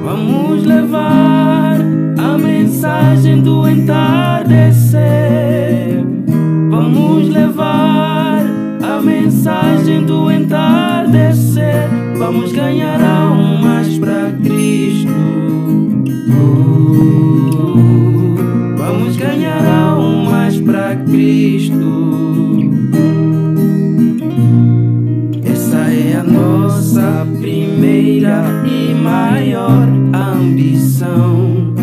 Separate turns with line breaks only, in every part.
Vamos levar a mensagem do entardecer. Vamos levar a mensagem do entardecer. Vamos ganhar almas para Cristo. Vamos ganhar almas para Cristo. Essa é a nossa primeira e maior ambição.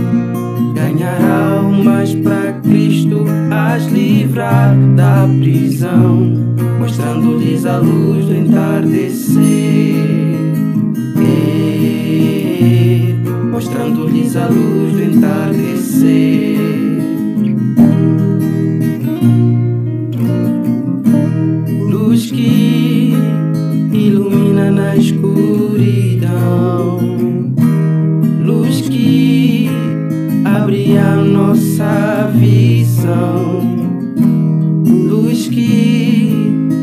Ganhar almas para Cristo, as livrar da prisão, mostrando-lhes a luz do entardecer. Mostrando-lhes a luz do entardecer. Luz que ilumina na escuridão, luz que abre a nossa visão, luz que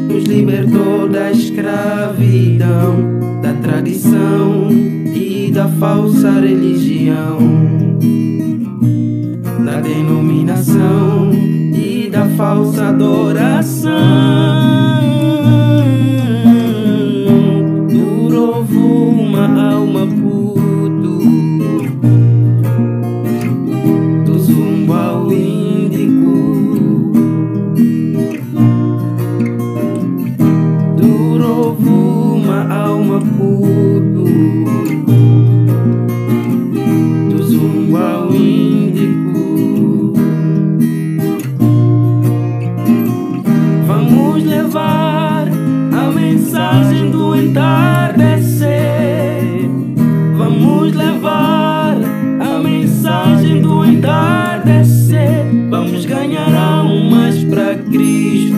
nos libertou da escravidão, da tradição e da falsa religião, da denominação e da falsa adoração. Uma alma puto, do zumbo ao índico, do rovo uma alma puto, do zumbo ao índico. Vamos levar a mensagem do entardecer. Vamos levar a mensagem do entardecer. Vamos ganhar almas para Cristo.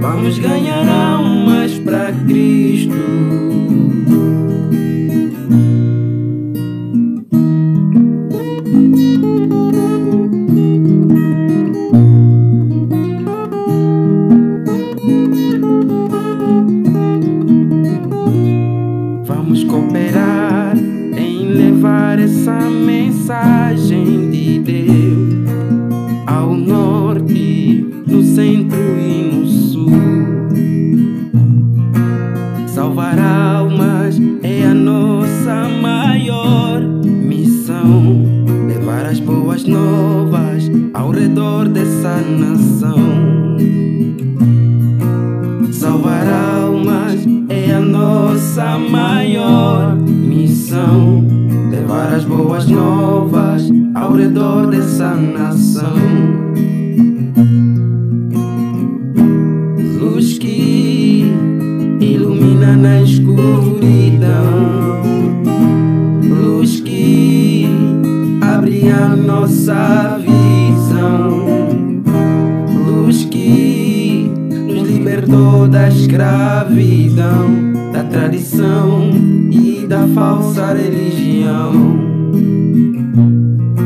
Vamos ganhar almas para Cristo. Vamos cooperar em levar essa mensagem de Deus ao norte, no centro e no sul. Salvar almas é a nossa maior missão. Levar as boas novas ao redor dessa nação. Salvar almas é a nossa maior missão. Levar as boas novas ao redor dessa nação. Luz que ilumina na escuridão, luz que abre a nossa visão, luz que nos libertou da escravidão, da tradição e da falsa religião,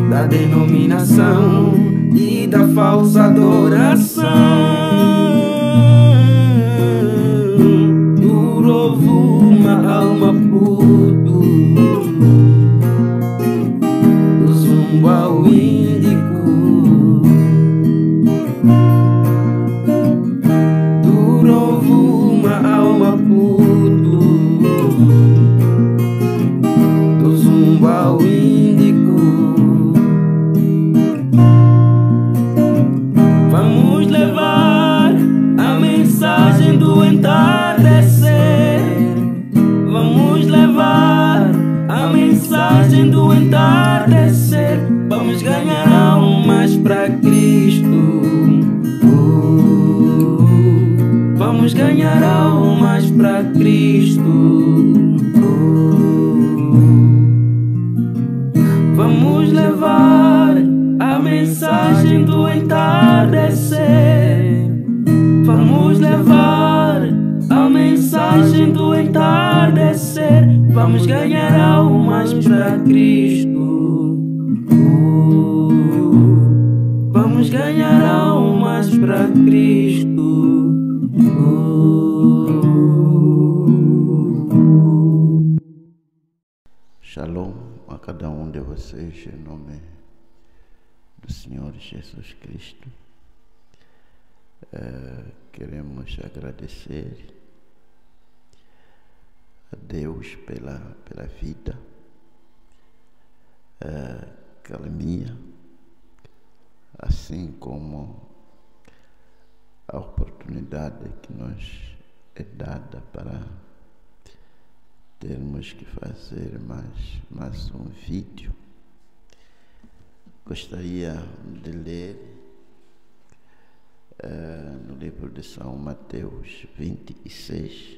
da denominação e da falsa adoração. Do rovo uma alma puto, do zumbo ao índico, do rovo uma alma puto, do zumbo ao índico. Vamos levar a mensagem do entardecer. Vamos Vamos ganhar almas para Cristo. Vamos levar a mensagem do entardecer. Vamos levar a mensagem do entardecer. Vamos ganhar almas para Cristo. Vamos ganhar almas para Cristo.
Shalom a cada um de vocês, em nome do Senhor Jesus Cristo. Queremos agradecer a Deus pela vida, calmia, assim como a oportunidade que nos é dada para termos que fazer mais um vídeo. Gostaria de ler no livro de São Mateus 26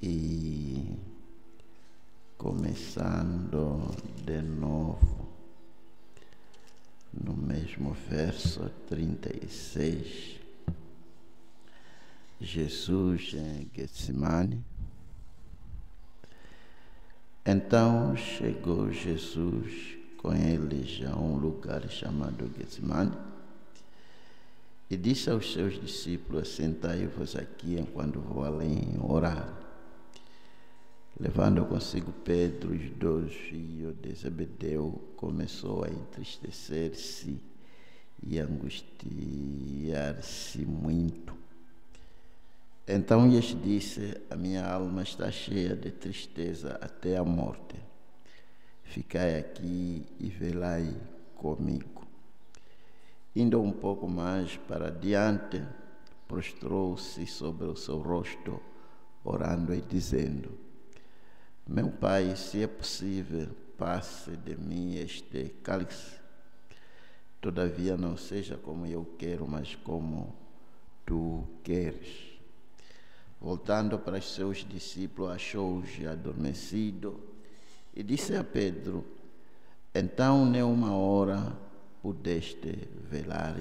e começando de novo no mesmo verso 36. Jesus em Getsemane. Então chegou Jesus com eles a um lugar chamado Getsemane e disse aos seus discípulos: assentai-vos aqui enquanto vou além orar. Levando consigo Pedro e os 2 filhos de Zebedeu, começou a entristecer-se e angustiar-se muito. Então lhes disse: a minha alma está cheia de tristeza até a morte. Ficai aqui e velai comigo. Indo um pouco mais para diante, prostrou-se sobre o seu rosto, orando e dizendo: meu Pai, se é possível, passe de mim este cálice. Todavia não seja como eu quero, mas como tu queres. Voltando para os seus discípulos, achou-os adormecido e disse a Pedro: então nem uma hora pudeste velar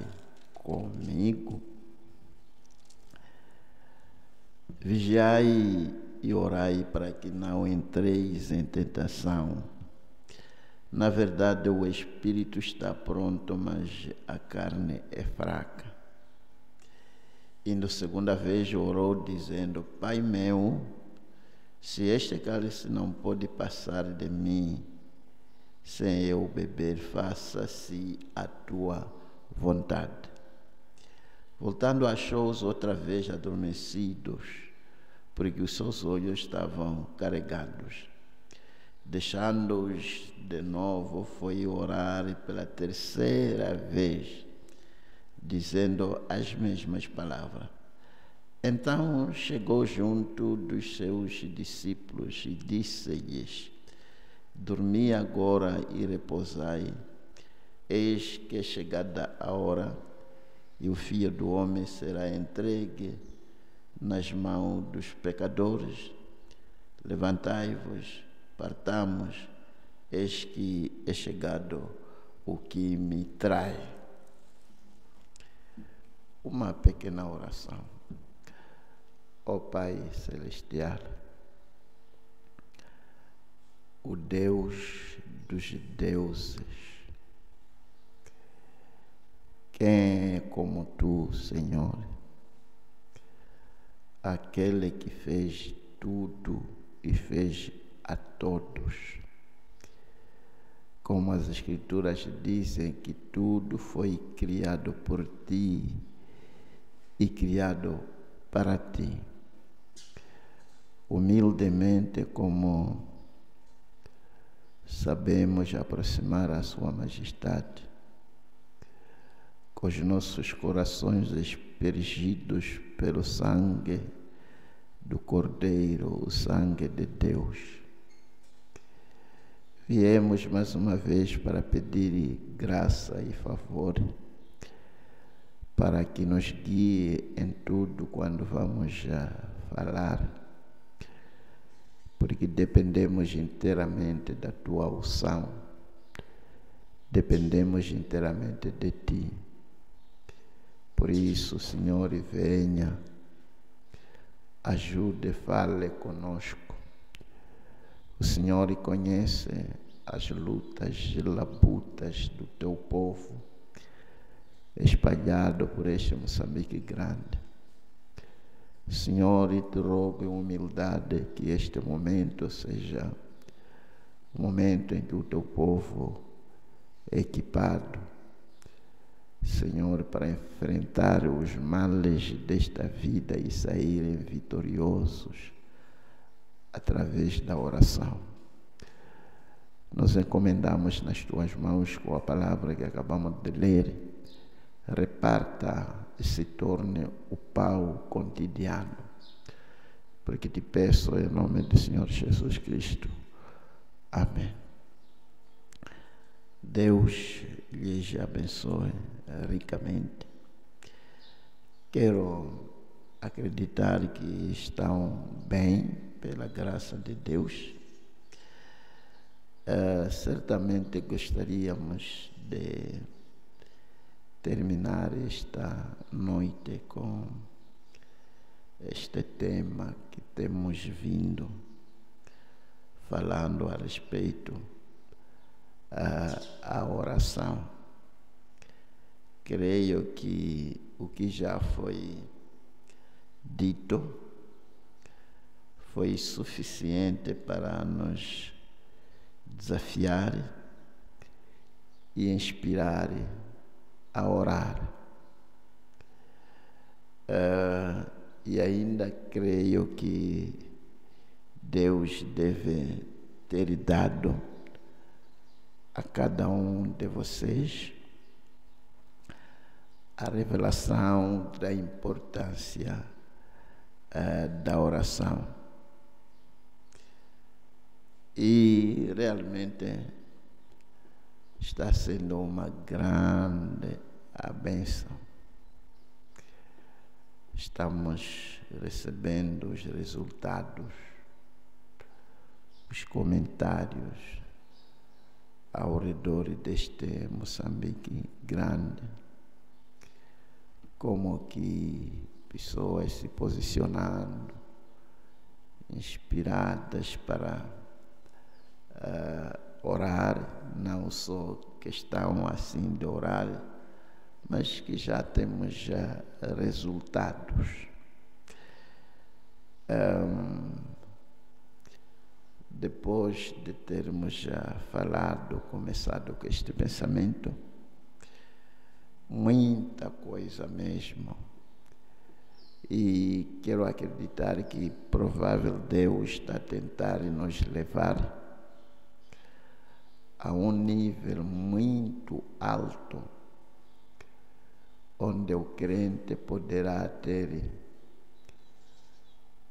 comigo? Vigiai e orai para que não entreis em tentação. Na verdade, o espírito está pronto, mas a carne é fraca. Indo segunda vez, orou, dizendo: Pai meu, se este cálice não pode passar de mim, sem eu beber, faça-se a tua vontade. Voltando, achou-os outra vez adormecidos, porque os seus olhos estavam carregados. Deixando-os de novo, foi orar pela terceira vez, dizendo as mesmas palavras. Então chegou junto dos seus discípulos e disse-lhes: dormi agora e repousai. Eis que é chegada a hora, e o Filho do Homem será entregue nas mãos dos pecadores. Levantai-vos, partamos, eis que é chegado o que me trai. Uma pequena oração. Ó Pai Celestial, o Deus dos deuses, quem é como tu, Senhor? Aquele que fez tudo e fez a todos. Como as Escrituras dizem que tudo foi criado por ti e criado para ti. Humildemente, como sabemos aproximar a Sua Majestade, com os nossos corações aspergidos pelo sangue do Cordeiro, o sangue de Deus. Viemos mais uma vez para pedir graça e favor para que nos guie em tudo quando vamos falar, porque dependemos inteiramente da tua unção, dependemos inteiramente de ti. Por isso, Senhor, venha, ajude, fale conosco. O Senhor conhece as lutas e labutas do teu povo, espalhado por este Moçambique grande. Senhor, e te rogo em humildade que este momento seja um momento em que o teu povo é equipado, Senhor, para enfrentar os males desta vida e saírem vitoriosos através da oração. Nos encomendamos nas tuas mãos com a palavra que acabamos de ler. Reparta e se torne o pão cotidiano, porque te peço em nome do Senhor Jesus Cristo. Amém. Deus lhes abençoe ricamente. Quero acreditar que estão bem, pela graça de Deus. Certamente gostaríamos de terminar esta noite com este tema que temos vindo falando a respeito à oração. Creio que o que já foi dito foi suficiente para nos desafiar e inspirar a orar. E ainda creio que Deus deve ter dado a cada um de vocês a revelação da importância da oração. E realmente está sendo uma grande bênção. Estamos recebendo os resultados, os comentários ao redor deste Moçambique grande, como que pessoas se posicionando, inspiradas para orar, não só questão assim de orar, mas que já temos resultados. Depois de termos já começado com este pensamento, muita coisa mesmo, e quero acreditar que provável Deus está a tentar nos levar a um nível muito alto, onde o crente poderá ter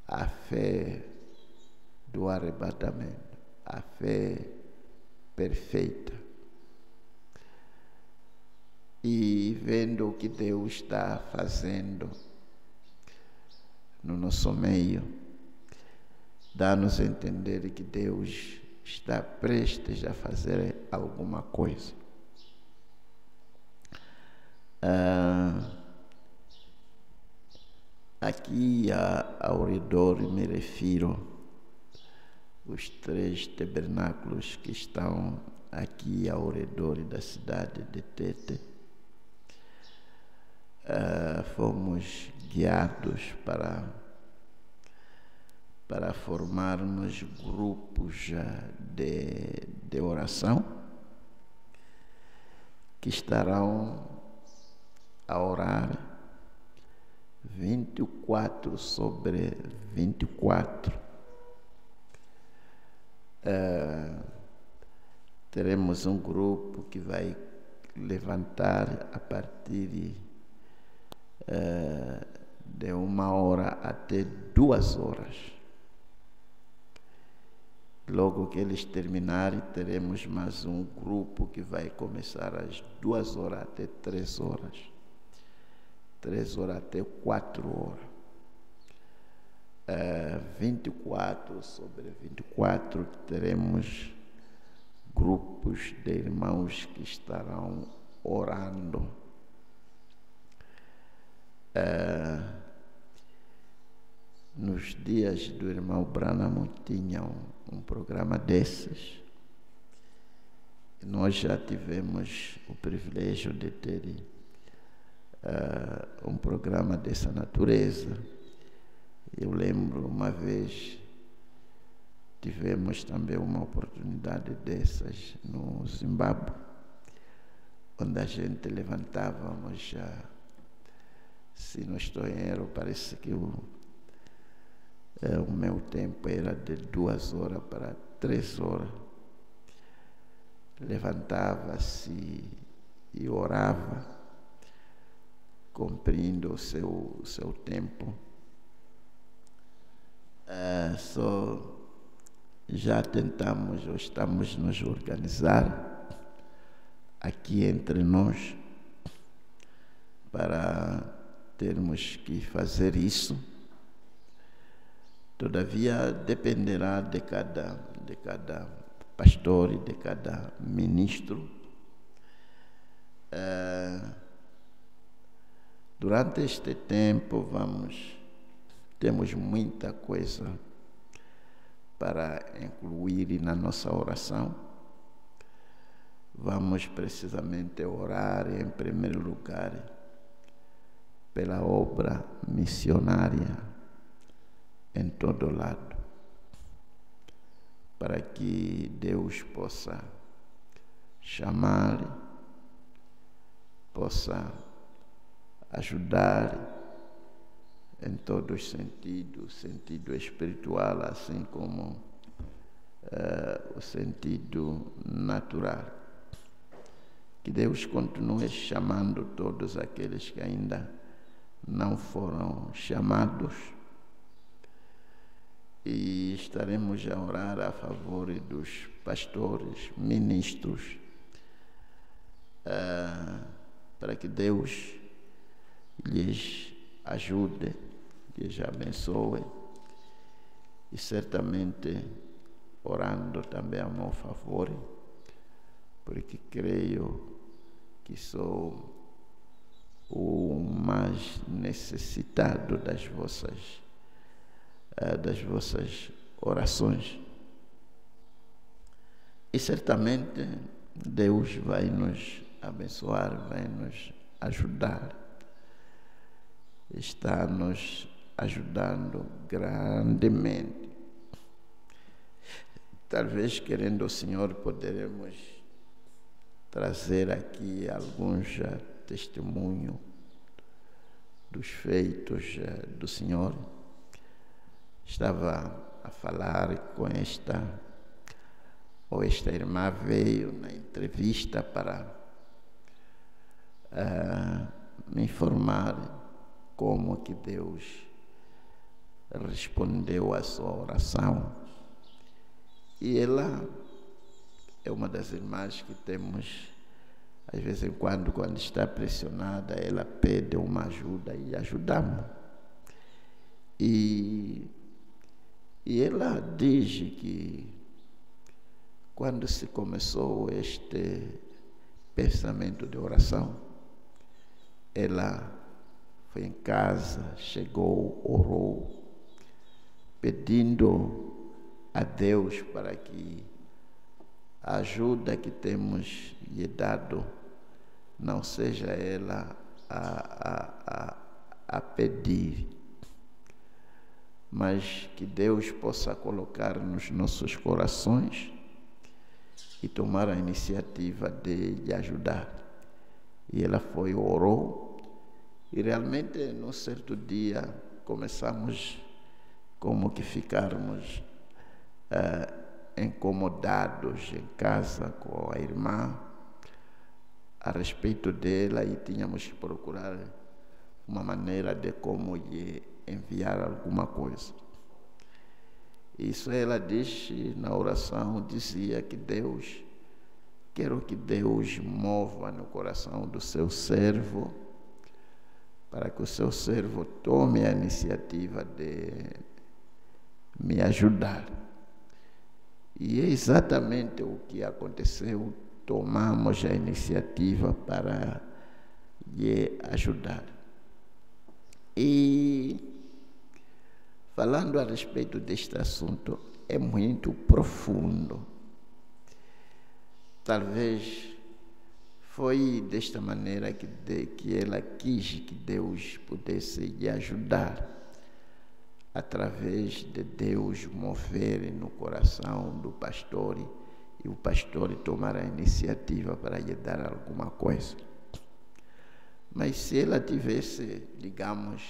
a fé do arrebatamento, a fé perfeita. E vendo o que Deus está fazendo no nosso meio, dá-nos a entender que Deus está prestes a fazer alguma coisa. Aqui ao redor me refiro os 3 tabernáculos que estão aqui ao redor da cidade de Tete. Fomos guiados para formarmos grupos de oração que estarão a orar 24/24. Teremos um grupo que vai levantar a partir de 1 hora até 2 horas. Logo que eles terminarem, teremos mais um grupo que vai começar às 2 horas até 3 horas. 3 horas até 4 horas. 24 sobre 24 teremos grupos de irmãos que estarão orando. Nos dias do irmão Branham tinham um programa desses. Nós já tivemos o privilégio de ter um programa dessa natureza. Eu lembro uma vez tivemos também uma oportunidade dessas no Zimbábue, onde a gente levantávamos já, se não estou em erro, parece que o meu tempo era de 2 horas para 3 horas. Levantava-se e orava, cumprindo o seu tempo. Já tentamos, ou estamos nos organizar aqui entre nós para termos que fazer isso. Todavia, dependerá de cada pastor e de cada ministro. Durante este tempo temos muita coisa para incluir na nossa oração. Vamos precisamente orar, em primeiro lugar, pela obra missionária em todo lado, para que Deus possa chamar, possa ajudar em todos os sentidos, sentido espiritual, assim como o sentido natural. Que Deus continue chamando todos aqueles que ainda não foram chamados, e estaremos a orar a favor dos pastores, ministros, para que Deus lhes ajude, lhes abençoe, e certamente orando também a meu favor, porque creio que sou o mais necessitado das vossas orações. E certamente Deus vai nos abençoar, vai nos ajudar, está nos ajudando grandemente. Talvez, querendo o Senhor, poderemos trazer aqui alguns testemunhos dos feitos do Senhor. Estava a falar com esta irmã veio na entrevista para me informar como que Deus respondeu à sua oração. E ela é uma das irmãs que temos, às vezes em quando está pressionada, ela pede uma ajuda e ajudamos. E ela diz que quando se começou este pensamento de oração, ela foi em casa, chegou, orou, pedindo a Deus para que a ajuda que temos lhe dado não seja ela a pedir, mas que Deus possa colocar nos nossos corações e tomar a iniciativa de lhe ajudar. E ela foi, orou, e realmente, num certo dia, começamos como que ficarmos incomodados em casa com a irmã a respeito dela, e tínhamos que procurar uma maneira de como lhe enviar alguma coisa. Isso ela disse na oração, dizia que quero que Deus mova no coração do seu servo para que o seu servo tome a iniciativa de me ajudar. E é exatamente o que aconteceu. Tomamos a iniciativa para lhe ajudar. E falando a respeito deste assunto, é muito profundo. Talvez foi desta maneira que ela quis que Deus pudesse lhe ajudar, através de Deus mover no coração do pastor e o pastor tomar a iniciativa para lhe dar alguma coisa. Mas se ela tivesse, digamos,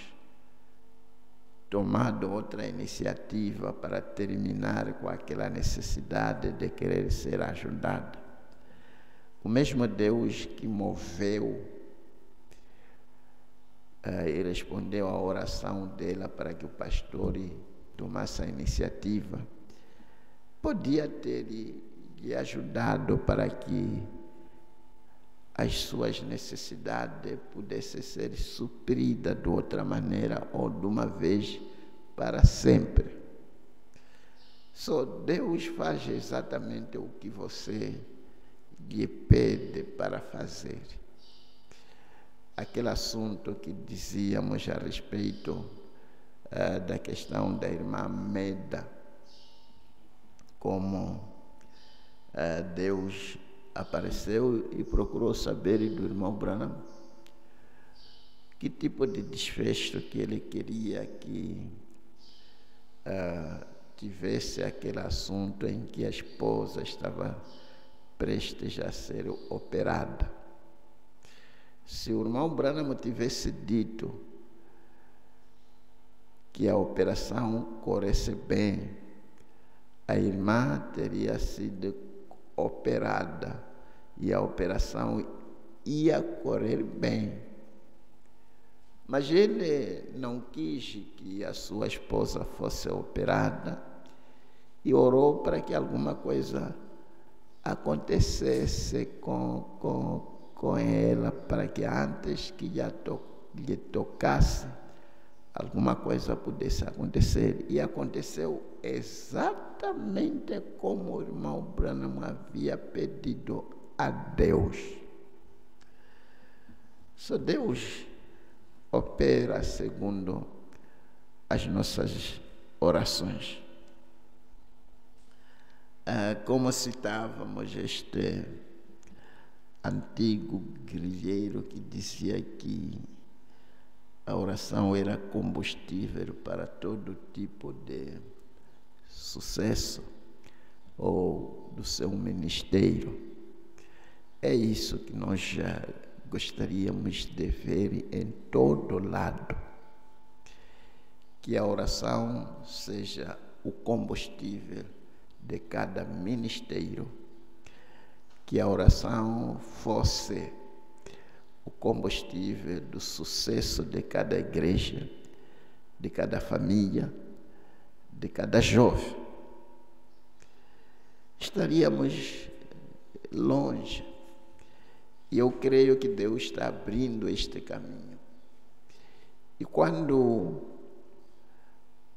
tomado outra iniciativa para terminar com aquela necessidade de querer ser ajudada, o mesmo Deus que moveu e respondeu à oração dela para que o pastor tomasse a iniciativa, podia ter lhe ajudado para que as suas necessidades pudessem ser supridas de outra maneira ou de uma vez para sempre. Só Deus faz exatamente o que você lhe pede para fazer. Aquele assunto que dizíamos a respeito da questão da irmã Meda, como Deus apareceu e procurou saber do irmão Branham que tipo de desfecho que ele queria que tivesse aquele assunto em que a esposa estava prestes a ser operada. Se o irmão Branham tivesse dito que a operação corresse bem, a irmã teria sido operada e a operação ia correr bem. Mas ele não quis que a sua esposa fosse operada e orou para que alguma coisa acontecesse com ela, para que antes que lhe tocasse, alguma coisa pudesse acontecer. E aconteceu exatamente como o irmão Branham havia pedido a Deus. Só Deus opera segundo as nossas orações. Como citávamos este antigo grilheiro que dizia que a oração era combustível para todo tipo de sucesso ou do seu ministério. É isso que nós já gostaríamos de ver em todo lado, que a oração seja o combustível de cada ministério, que a oração fosse o combustível do sucesso de cada igreja, de cada família, de cada jovem. Estaríamos longe. E eu creio que Deus está abrindo este caminho. E quando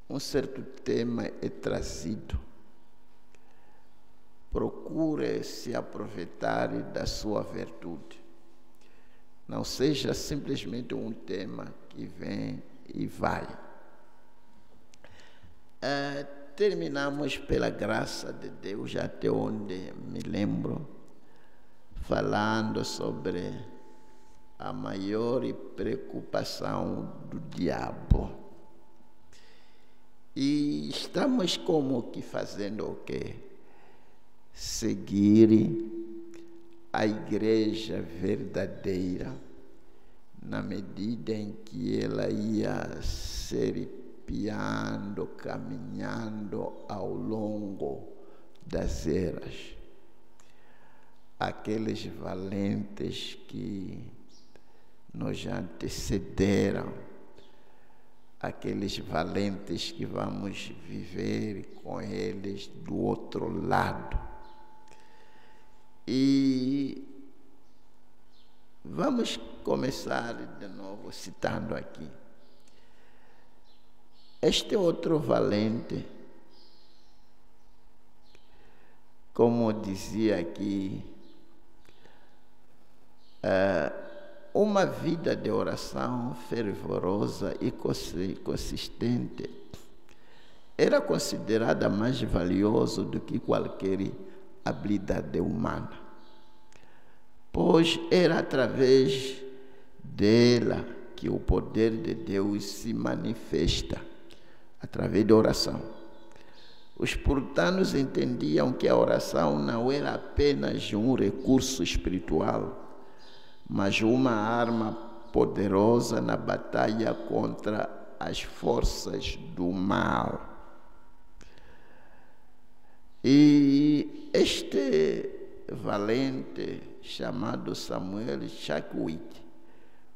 um certo tema é trazido, procure se aproveitar da sua virtude. Não seja simplesmente um tema que vem e vai. Terminamos pela graça de Deus, até onde me lembro, falando sobre a maior preocupação do diabo. E estamos como que fazendo o quê? Seguir a igreja verdadeira, na medida em que ela ia serpeando, caminhando ao longo das eras. Aqueles valentes que nos antecederam, aqueles valentes que vamos viver com eles do outro lado. E Vamos começar de novo citando aqui. Este outro valente, como dizia aqui, uma vida de oração fervorosa e consistente era considerada mais valiosa do que qualquer habilidade humana, pois era através dela que o poder de Deus se manifesta, através da oração. Os puritanos entendiam que a oração não era apenas um recurso espiritual, mas uma arma poderosa na batalha contra as forças do mal. E este valente, chamado Samuel Chadwick,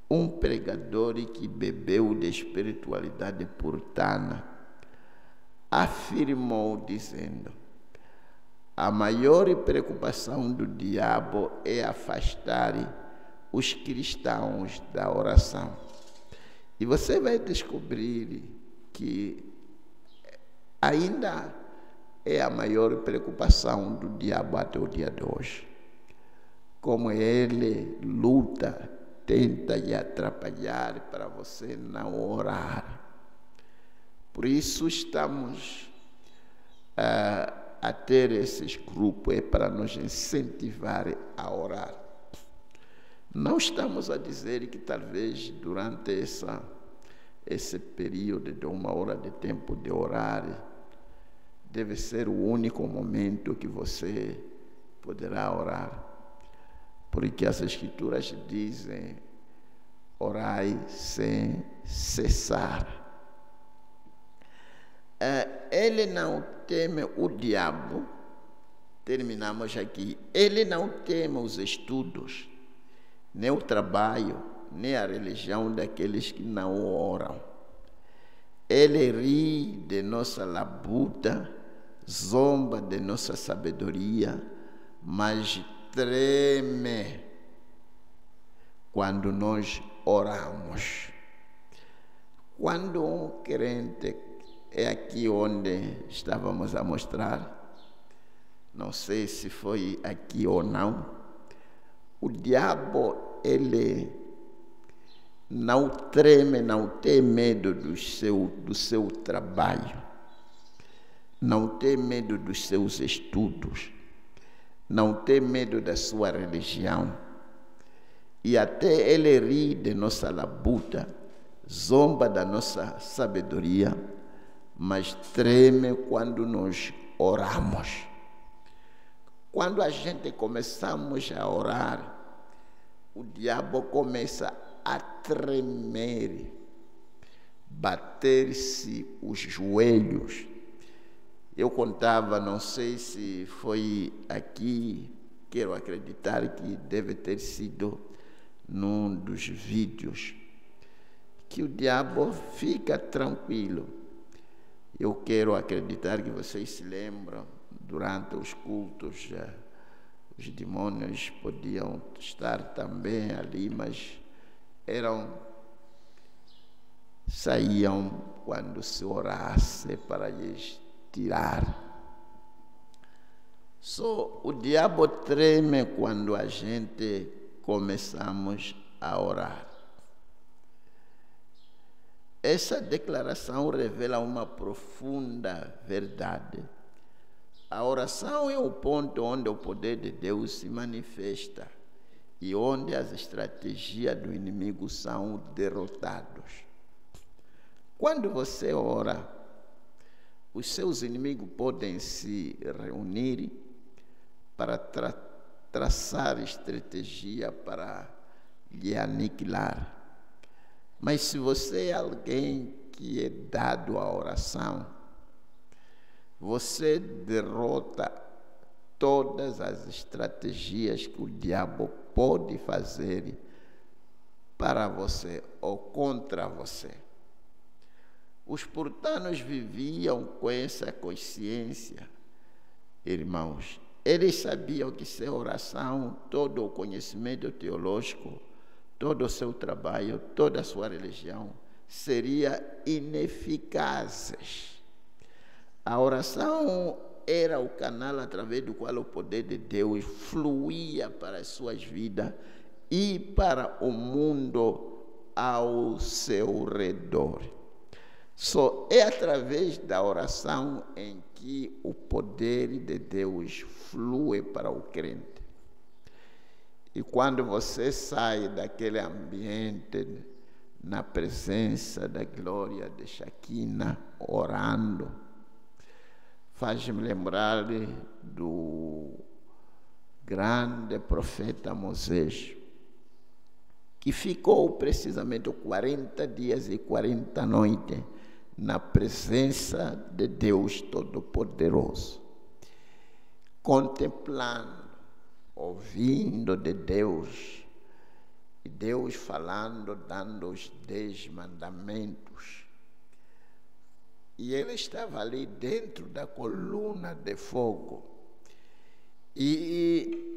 um pregador que bebeu de espiritualidade puritana, afirmou dizendo: a maior preocupação do diabo é afastar os cristãos da oração. E você vai descobrir que ainda é a maior preocupação do diabo até o dia de hoje. Como ele luta, tenta lhe atrapalhar para você não orar. Por isso estamos a ter esses grupos para nos incentivar a orar. Não estamos a dizer que talvez durante esse período de 1 hora de tempo de orar deve ser o único momento que você poderá orar, porque as Escrituras dizem: orai sem cessar. Ele não teme o diabo, terminamos aqui, ele não teme os estudos, nem o trabalho, nem a religião daqueles que não oram. Ele ri de nossa labuta, zomba de nossa sabedoria, mas treme quando nós oramos. Quando um crente, é aqui onde estávamos a mostrar, não sei se foi aqui ou não, o diabo, ele não treme, não tem medo do seu trabalho, não tem medo dos seus estudos, não tem medo da sua religião, e até ele ri de nossa labuta, zomba da nossa sabedoria, mas treme quando nós oramos. Quando a gente começamos a orar, o diabo começa a tremer, bater-se os joelhos. Eu contava, não sei se foi aqui, quero acreditar que deve ter sido num dos vídeos, que o diabo fica tranquilo. Eu quero acreditar que vocês se lembram, durante os cultos, os demônios podiam estar também ali, mas saíam quando se orasse para lhes tirar. O diabo treme quando a gente começamos a orar. Essa declaração revela uma profunda verdade. A oração é o ponto onde o poder de Deus se manifesta e onde as estratégias do inimigo são derrotadas. Quando você ora, os seus inimigos podem se reunir para traçar estratégia para lhe aniquilar. Mas se você é alguém que é dado à oração, você derrota todas as estratégias que o diabo pode fazer para você ou contra você. Os puritanos viviam com essa consciência, irmãos. Eles sabiam que sem oração, todo o conhecimento teológico todo o seu trabalho, toda a sua religião seria ineficazes. A oração era o canal através do qual o poder de Deus fluía para as suas vidas e para o mundo ao seu redor. Só é através da oração em que o poder de Deus flui para o crente. E quando você sai daquele ambiente, na presença da glória de Shekinah, orando, faz-me lembrar do grande profeta Moisés, que ficou precisamente 40 dias e 40 noites na presença de Deus Todo-Poderoso, contemplando, ouvindo de Deus, e Deus falando, dando os 10 mandamentos. E ele estava ali dentro da coluna de fogo. E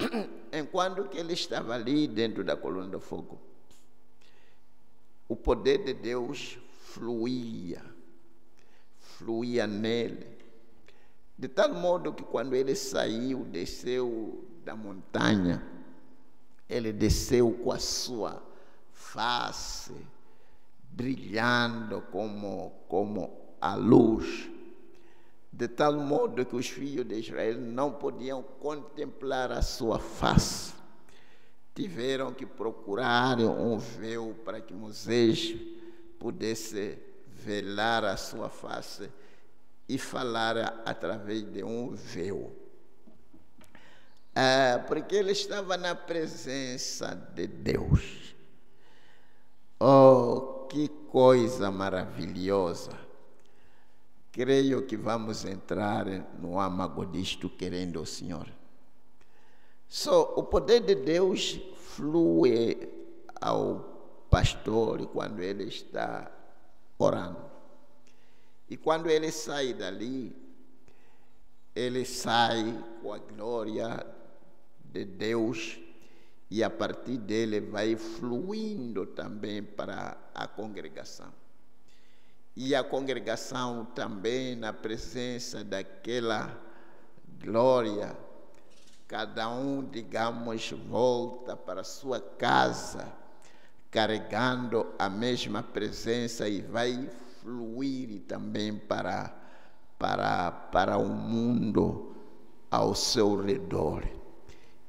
enquanto que ele estava ali dentro da coluna de fogo, o poder de Deus fluía nele, de tal modo que quando ele saiu, desceu da montanha, ele desceu com a sua face brilhando como a luz, de tal modo que os filhos de Israel não podiam contemplar a sua face. Tiveram que procurar um véu para que Moisés pudesse velar a sua face e falar através de um véu. Porque ele estava na presença de Deus. Oh, que coisa maravilhosa! Creio que vamos entrar no âmago disto, querendo o Senhor. O poder de Deus flui ao pastor quando ele está orando. E quando ele sai dali, ele sai com a glória de Deus, e a partir dele vai fluindo também para a congregação. E a congregação também, na presença daquela glória, cada um, digamos, volta para a sua casa, carregando a mesma presença, e vai fluir também para o mundo ao seu redor.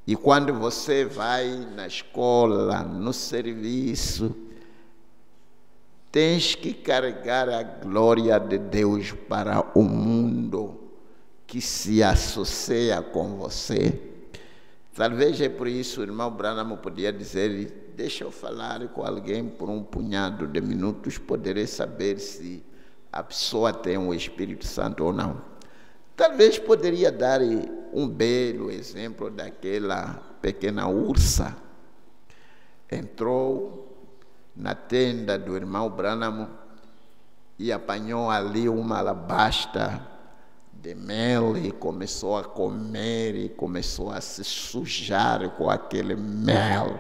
E quando você vai na escola, no serviço, tens que carregar a glória de Deus para o mundo que se associa com você. Talvez é por isso o irmão Branham podia dizer: deixa eu falar com alguém por um punhado de minutos, poderei saber se a pessoa tem o Espírito Santo ou não. Talvez poderia dar um belo exemplo daquela pequena ursa. Entrou na tenda do irmão Branham e apanhou ali uma alabasta de mel e começou a comer e começou a se sujar com aquele mel.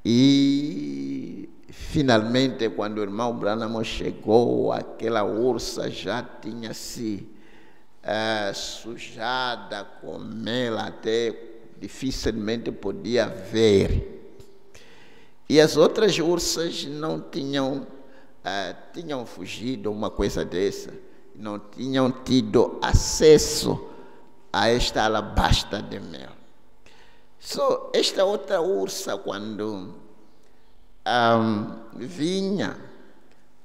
E finalmente, quando o irmão Branham chegou, aquela ursa já tinha se sujada com mel, até dificilmente podia ver. E as outras ursas não tinham fugido, uma coisa dessa, não tinham tido acesso a esta alabasta de mel. Esta outra ursa, quando vinha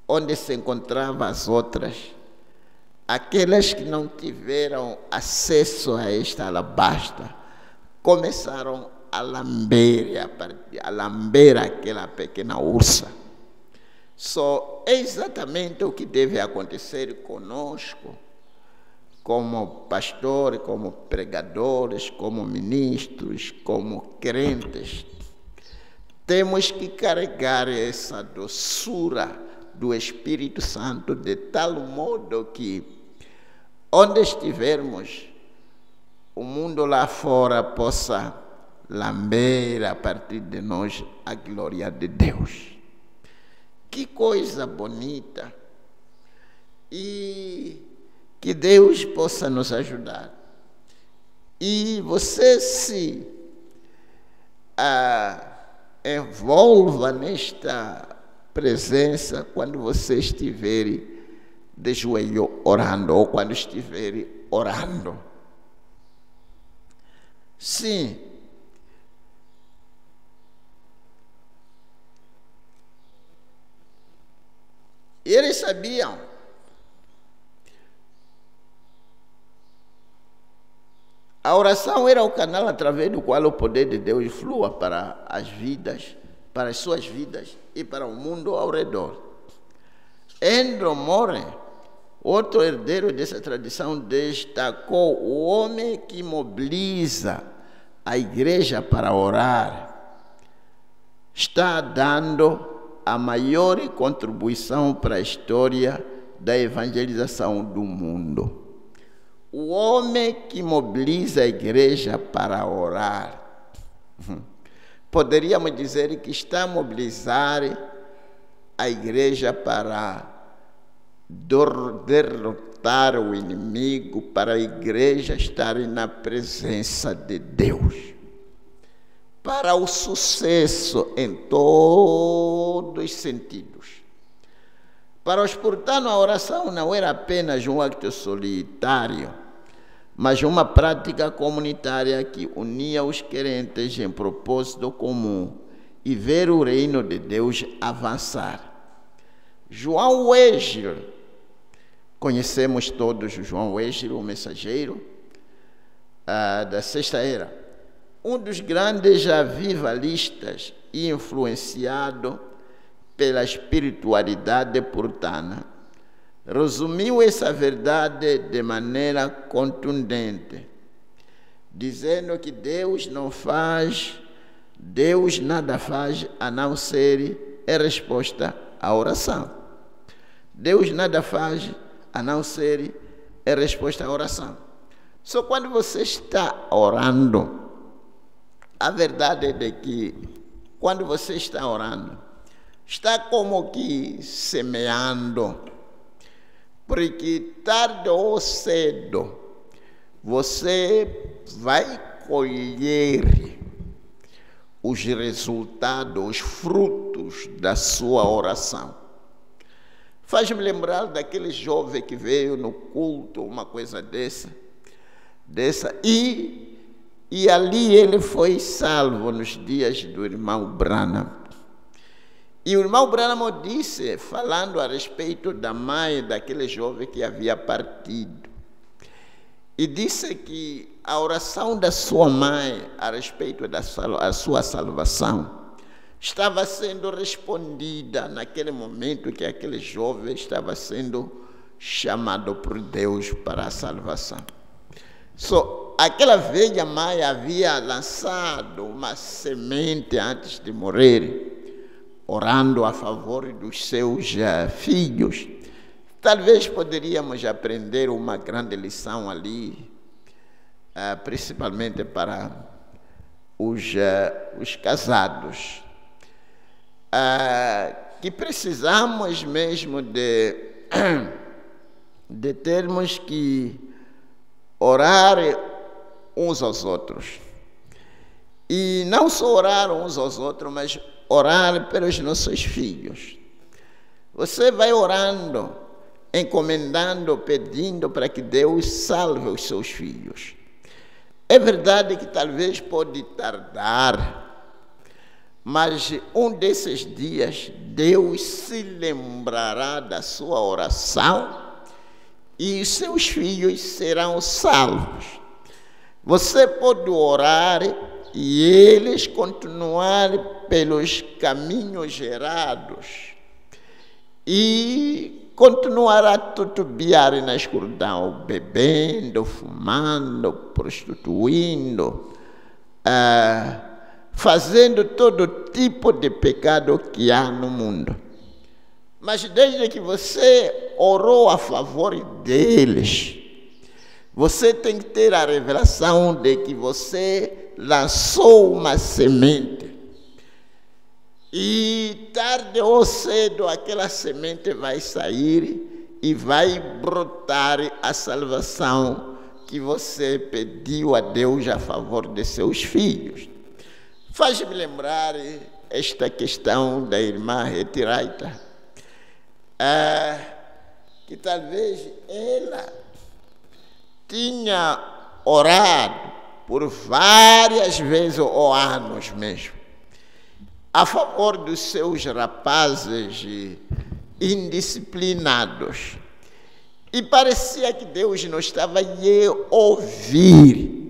onde se encontravam as outras, aquelas que não tiveram acesso a esta alabasta começaram a lamber aquela pequena ursa. É exatamente o que deve acontecer conosco, como pastores, como pregadores, como ministros, como crentes. Temos que carregar essa doçura do Espírito Santo de tal modo que, onde estivermos, o mundo lá fora possa lamber a partir de nós a glória de Deus. Que coisa bonita! E que Deus possa nos ajudar. E você se envolva nesta presença quando você estiver de joelho orando, ou quando estiver orando. Sim. Eles sabiam a oração era o canal através do qual o poder de Deus flua para as vidas, para as suas vidas e para o mundo ao redor. Andrew Moore, outro herdeiro dessa tradição, destacou o homem que mobiliza a igreja para orar está dando a maior contribuição para a história da evangelização do mundo. O homem que mobiliza a igreja para orar, poderíamos dizer que está a mobilizar a igreja para derrotar o inimigo, para a igreja estar na presença de Deus, para o sucesso em todos os sentidos. Para os puritanos, a oração não era apenas um acto solitário, mas uma prática comunitária que unia os crentes em propósito comum e ver o reino de Deus avançar. João Wesley, conhecemos todos João Wesley, o mensageiro da Sexta Era, um dos grandes avivalistas e influenciado pela espiritualidade puritana, resumiu essa verdade de maneira contundente, dizendo que Deus nada faz a não ser a resposta à oração. Deus nada faz a não ser a resposta à oração. Só quando você está orando, a verdade é que quando você está orando, está como que semeando, porque tarde ou cedo você vai colher os resultados, os frutos da sua oração. Faz-me lembrar daquele jovem que veio no culto, uma coisa dessa e ali ele foi salvo nos dias do irmão Branham. E o irmão Branham disse, falando a respeito da mãe daquele jovem que havia partido, e disse que a oração da sua mãe a respeito da sua salvação estava sendo respondida naquele momento que aquele jovem estava sendo chamado por Deus para a salvação. Aquela velha mãe havia lançado uma semente antes de morrer, orando a favor dos seus filhos. Talvez poderíamos aprender uma grande lição ali, principalmente para os casados, que precisamos mesmo de termos que orar uns aos outros. E não só orar uns aos outros, mas orar pelos nossos filhos. Você vai orando, encomendando, pedindo para que Deus salve os seus filhos. É verdade que talvez pode tardar, mas um desses dias Deus se lembrará da sua oração e os seus filhos serão salvos. Você pode orar e eles continuar pelos caminhos errados e continuar a tutubiar na escuridão, bebendo, fumando, prostituindo, fazendo todo tipo de pecado que há no mundo. Mas desde que você orou a favor deles, você tem que ter a revelação de que você lançou uma semente. E tarde ou cedo aquela semente vai sair e vai brotar a salvação que você pediu a Deus a favor de seus filhos. Faz-me lembrar esta questão da irmã Retiraita, que talvez ela tinha orado por várias vezes ou anos mesmo a favor dos seus rapazes indisciplinados. E parecia que Deus não estava a ouvir.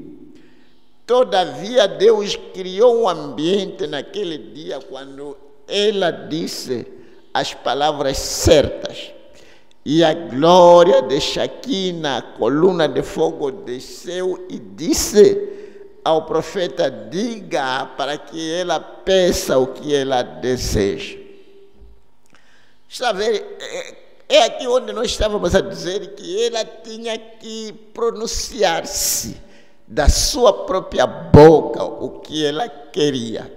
Todavia, Deus criou um ambiente naquele dia quando ela disse as palavras certas. E a glória de Shequina, a coluna de fogo, desceu e disse ao profeta: diga para que ela peça o que ela deseja. Está a ver? É aqui onde nós estávamos a dizer que ela tinha que pronunciar-se da sua própria boca o que ela queria.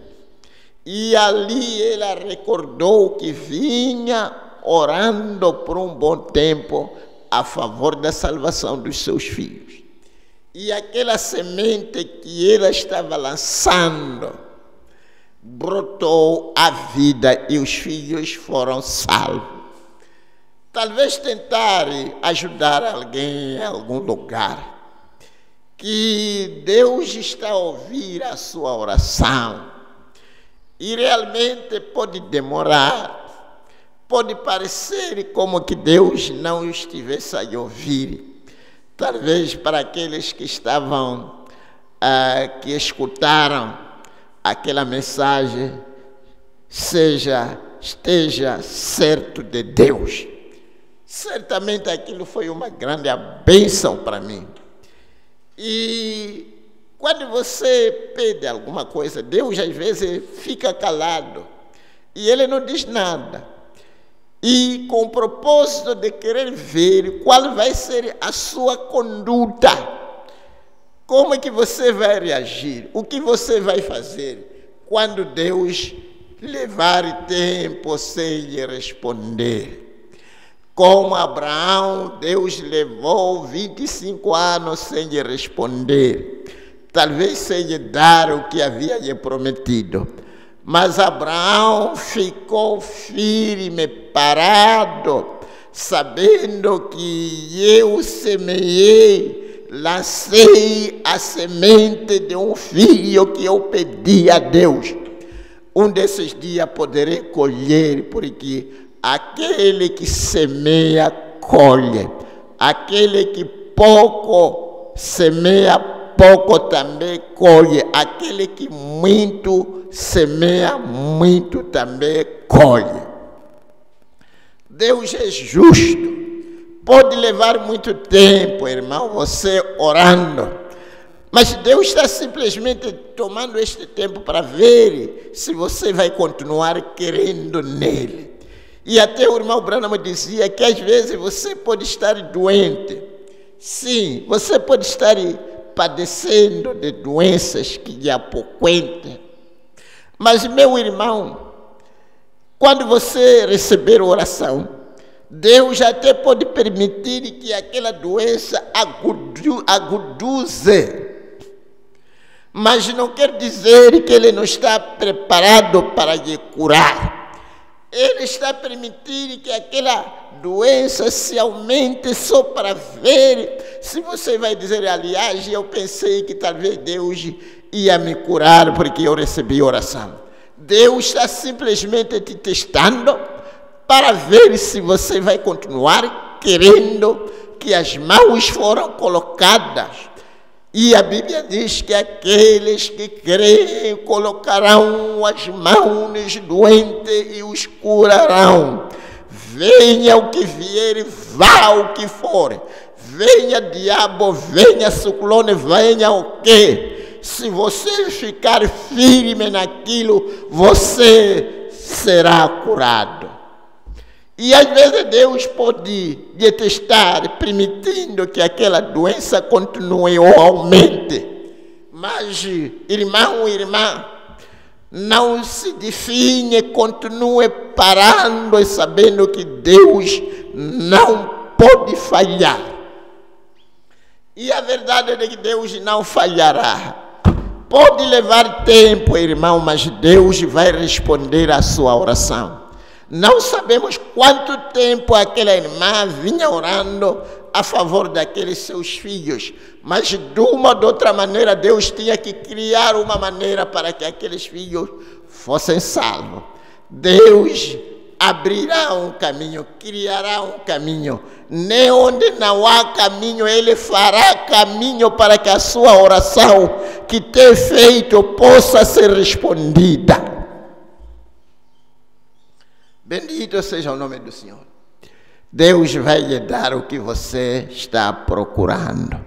E ali ela recordou que vinha orando por um bom tempo a favor da salvação dos seus filhos. E aquela semente que ela estava lançando brotou a vida e os filhos foram salvos. Talvez tentar ajudar alguém em algum lugar, que Deus está a ouvir a sua oração, e realmente pode demorar, pode parecer como que Deus não estivesse a ouvir. Talvez para aqueles que estavam, que escutaram aquela mensagem, esteja certo de Deus. Certamente aquilo foi uma grande bênção para mim. E quando você pede alguma coisa, Deus às vezes fica calado e Ele não diz nada. E com o propósito de querer ver qual vai ser a sua conduta, como é que você vai reagir, o que você vai fazer quando Deus levar tempo sem lhe responder. Como Abraão, Deus levou 25 anos sem lhe responder, talvez sem lhe dar o que havia lhe prometido. Mas Abraão ficou firme, parado, sabendo que eu semeei, lancei a semente de um filho que eu pedi a Deus. Um desses dias poderei colher, porque aquele que semeia, colhe. Aquele que pouco semeia, pouco também colhe. Aquele que muito semeia, muito também colhe. Deus é justo. Pode levar muito tempo, irmão, você orando. Mas Deus está simplesmente tomando este tempo para ver se você vai continuar querendo nele. E até o irmão Branham dizia que às vezes você pode estar doente. Sim, você pode estar padecendo de doenças que lhe apoquentam. Mas, meu irmão, quando você receber oração, Deus até pode permitir que aquela doença agudize. Mas não quer dizer que Ele não está preparado para lhe curar. Ele está permitindo que aquela doença se aumente só para ver se você vai dizer: aliás, eu pensei que talvez Deus ia me curar porque eu recebi oração. Deus está simplesmente te testando para ver se você vai continuar querendo que as mãos foram colocadas. E a Bíblia diz que aqueles que creem colocarão as mãos nos doentes e os curarão. Venha o que vier, vá o que for. Venha diabo, venha ciclone, venha o que. Se você ficar firme naquilo, você será curado. E às vezes Deus pode lhe testar, permitindo que aquela doença continue ou aumente.
Mas, irmão e irmã, não se define, continue parando e sabendo que Deus não pode falhar. E a verdade é que Deus não falhará. Pode levar tempo, irmão, mas Deus vai responder à sua oração. Não sabemos quanto tempo aquela irmã vinha orando a favor daqueles seus filhos, mas de uma ou de outra maneira Deus tinha que criar uma maneira para que aqueles filhos fossem salvos. Deus abrirá um caminho, criará um caminho. Nem onde não há caminho, Ele fará caminho para que a sua oração que tem feito possa ser respondida. Bendito seja o nome do Senhor. Deus vai lhe dar o que você está procurando.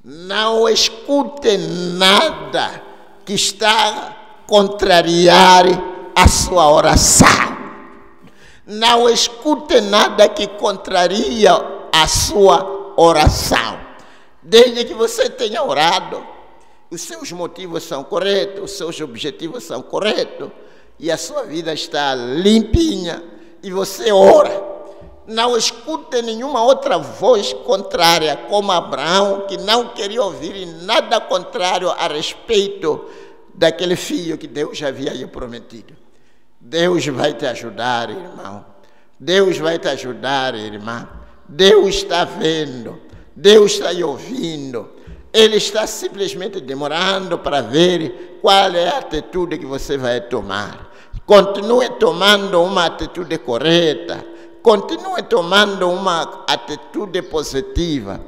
Não escute nada que está a contrariar a sua oração. Não escute nada que contraria a sua oração. Desde que você tenha orado, os seus motivos são corretos, os seus objetivos são corretos, e a sua vida está limpinha, e você ora. Não escute nenhuma outra voz contrária, como Abraão, que não queria ouvir nada contrário a respeito daquele filho que Deus já havia lhe prometido. Deus vai te ajudar, irmão. Deus vai te ajudar, irmã. Deus está vendo. Deus está lhe ouvindo. Ele está simplesmente demorando para ver qual é a atitude que você vai tomar. Continue tomando uma atitude correta. Continue tomando uma atitude positiva.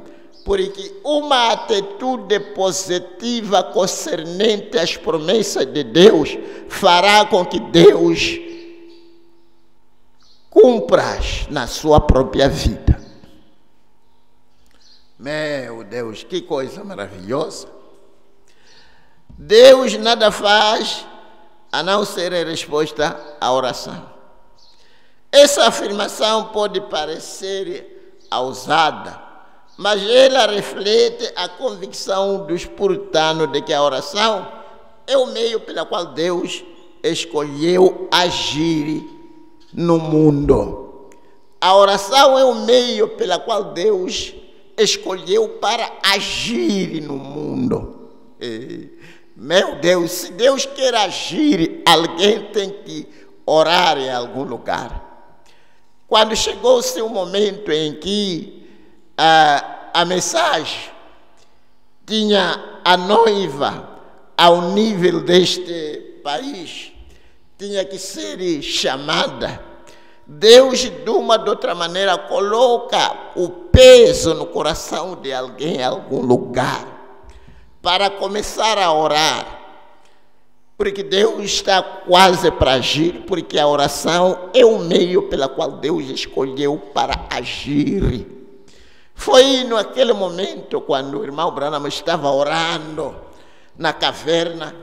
Porque uma atitude positiva concernente às promessas de Deus fará com que Deus cumpra na sua própria vida. Meu Deus, que coisa maravilhosa. Deus nada faz a não ser em resposta à oração. Essa afirmação pode parecer ousada, mas ela reflete a convicção dos puritanos de que a oração é o meio pelo qual Deus escolheu agir no mundo. A oração é o meio pelo qual Deus escolheu para agir no mundo. Meu Deus, se Deus quer agir, alguém tem que orar em algum lugar. Quando chegou-se um momento em que a mensagem tinha a noiva ao nível deste país, tinha que ser chamada, Deus de uma ou de outra maneira coloca o peso no coração de alguém em algum lugar para começar a orar, porque Deus está quase para agir, porque a oração é o meio pelo qual Deus escolheu para agir. Foi naquele momento quando o irmão Branham estava orando na caverna